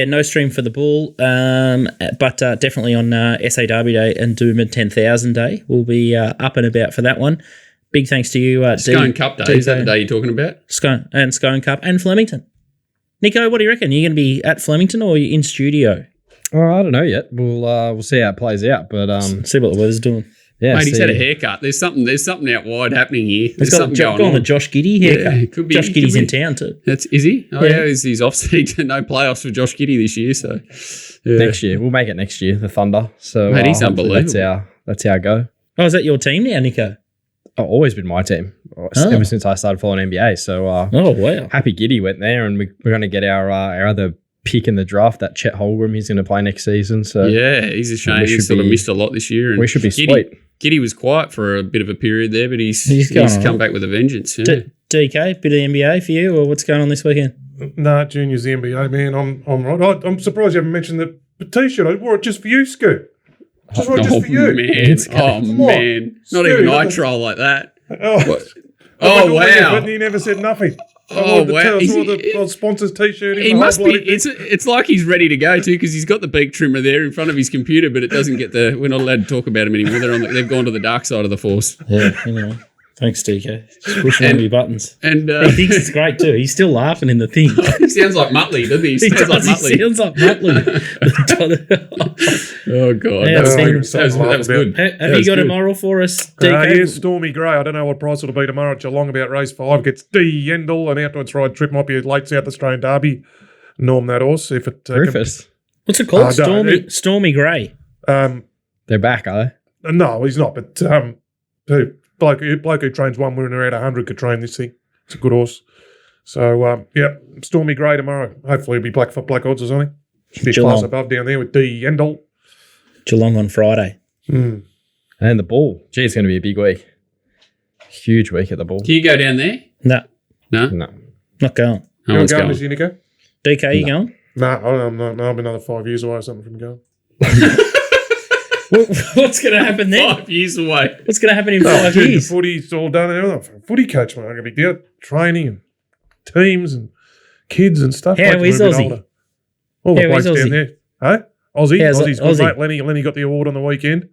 [SPEAKER 2] no stream for the Bull, but definitely on SA Derby Day and Doomben 10,000 Day. We'll be up and about for that one. Big thanks to you.
[SPEAKER 3] Scone Cup Day, is that the day you're talking about?
[SPEAKER 2] Scone Cup and Flemington. Nico, what do you reckon? Are you going to be at Flemington or are you in studio?
[SPEAKER 5] I don't know yet. We'll see how it plays out, but
[SPEAKER 2] see what the weather's doing.
[SPEAKER 5] Yeah,
[SPEAKER 3] mate, he's had a haircut. There's something out wide happening here. There's something
[SPEAKER 2] going on. The Josh Giddey haircut.
[SPEAKER 3] Yeah, could be,
[SPEAKER 2] Josh Giddey's in town too.
[SPEAKER 3] Is he? Oh yeah, he's off. No playoffs for Josh Giddey this year. So
[SPEAKER 5] next year we'll make it next year. The Thunder. So
[SPEAKER 3] mate, he's unbelievable.
[SPEAKER 5] That's our go.
[SPEAKER 2] Oh, is that your team now, Nico?
[SPEAKER 5] Oh, always been my team ever since I started following NBA. So
[SPEAKER 2] wow,
[SPEAKER 5] happy Giddey went there, and we're going to get our other pick in the draft, that Chet Holgram. He's going to play next season. So
[SPEAKER 3] yeah, he's a shame. He's sort of missed a lot this year. And
[SPEAKER 5] we should be sweet.
[SPEAKER 3] Giddey was quiet for a bit of a period there, but he's come back with a vengeance. Yeah.
[SPEAKER 2] DK, bit of NBA for you, or what's going on this weekend?
[SPEAKER 4] No, Junior's the NBA, man. I'm right. I'm surprised you haven't mentioned the T-shirt. I wore it just for you, Scoot. Just for you.
[SPEAKER 3] Man. Not even nitrile like that.
[SPEAKER 4] Oh,
[SPEAKER 3] wow.
[SPEAKER 4] But he never said nothing.
[SPEAKER 3] Oh, wow.
[SPEAKER 4] The sponsor's T-shirt.
[SPEAKER 3] He must be. It's like he's ready to go too, because he's got the beak trimmer there in front of his computer, but it doesn't get the. We're not allowed to talk about him anymore. They've gone to the dark side of the force.
[SPEAKER 2] Yeah, anyway. Thanks, DK. Just pushing all your buttons.
[SPEAKER 3] And
[SPEAKER 2] he thinks it's great too. He's still laughing in the thing.
[SPEAKER 3] He sounds like Muttley, doesn't he?
[SPEAKER 2] He sounds like Muttley.
[SPEAKER 3] Oh God,
[SPEAKER 2] Yeah,
[SPEAKER 3] that was good.
[SPEAKER 2] Have you got a moral for us, DK?
[SPEAKER 4] Yeah, Stormy Grey. I don't know what price it'll be tomorrow at Geelong about race 5. Gets D. Yendall, an outwards ride trip. Might be a late South Australian Derby. Norm that horse. If it
[SPEAKER 5] Rufus.
[SPEAKER 2] What's it called? Stormy Grey.
[SPEAKER 5] They're back, are they?
[SPEAKER 4] No, he's not. But bloke who trains one winner out of 100 could train this thing. It's a good horse. So, Stormy Grey tomorrow. Hopefully it'll be black odds or something. Should be a class above down there with D. Yendall.
[SPEAKER 2] Geelong on Friday.
[SPEAKER 5] And the Bull. Gee, it's going to be a big week. Huge week at the Bull.
[SPEAKER 3] Can you go down there?
[SPEAKER 2] No.
[SPEAKER 5] No.
[SPEAKER 2] Not going.
[SPEAKER 3] No one's
[SPEAKER 4] going.
[SPEAKER 3] going.
[SPEAKER 4] Is you, Nico?
[SPEAKER 2] DK, you going?
[SPEAKER 4] No, I'm not. No, I'll be another 5 years away or something from going.
[SPEAKER 2] What's going to happen then?
[SPEAKER 3] 5 years away.
[SPEAKER 2] What's going to happen in 5 years?
[SPEAKER 4] The footy's all done. I'm a footy coach, man. I'm going to be out training and teams and kids and stuff.
[SPEAKER 2] How is Aussie?
[SPEAKER 4] All the blokes down there. Hey? Aussie's good,
[SPEAKER 2] Aussie?
[SPEAKER 4] mate. Lenny got the award on the weekend.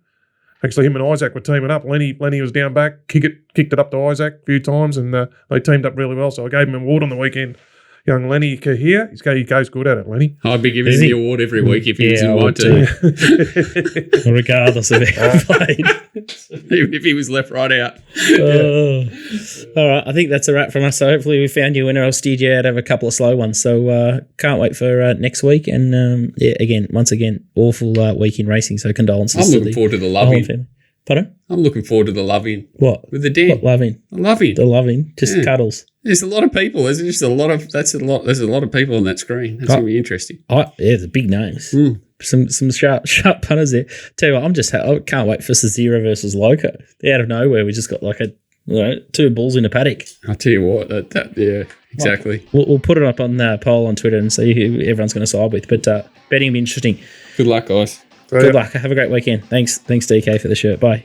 [SPEAKER 4] Actually, him and Isaac were teaming up. Lenny was down back, kicked it up to Isaac a few times, and they teamed up really well. So I gave him an award on the weekend. Young Lenny Kahir, he goes good at it, Lenny.
[SPEAKER 3] I'd be giving him the award every week if he was in my team.
[SPEAKER 2] Regardless of how he played.
[SPEAKER 3] Even if he was left right out.
[SPEAKER 2] All right, I think that's a wrap from us. So hopefully we found you winner. I'll steered you out of a couple of slow ones. So can't wait for next week. And once again, awful week in racing. So condolences.
[SPEAKER 3] I'm looking forward to the love-in.
[SPEAKER 2] Pardon?
[SPEAKER 3] I'm looking forward to the love-in.
[SPEAKER 2] What?
[SPEAKER 3] With the den.
[SPEAKER 2] What love-in?
[SPEAKER 3] The love-in.
[SPEAKER 2] The love-in. Just cuddles.
[SPEAKER 3] There's a lot of people. There's just a lot of there's a lot of people on that screen. That's going to be interesting.
[SPEAKER 2] The big names. Some sharp punters there. Tell you what, I can't wait for Cesira versus Loco. Out of nowhere, we just got like two bulls in a paddock.
[SPEAKER 3] I'll tell you what, yeah, exactly.
[SPEAKER 2] We'll put it up on the poll on Twitter and see who everyone's going to side with. But betting will be interesting.
[SPEAKER 3] Good luck, guys.
[SPEAKER 2] Good luck. Have a great weekend. Thanks DK for the shirt. Bye.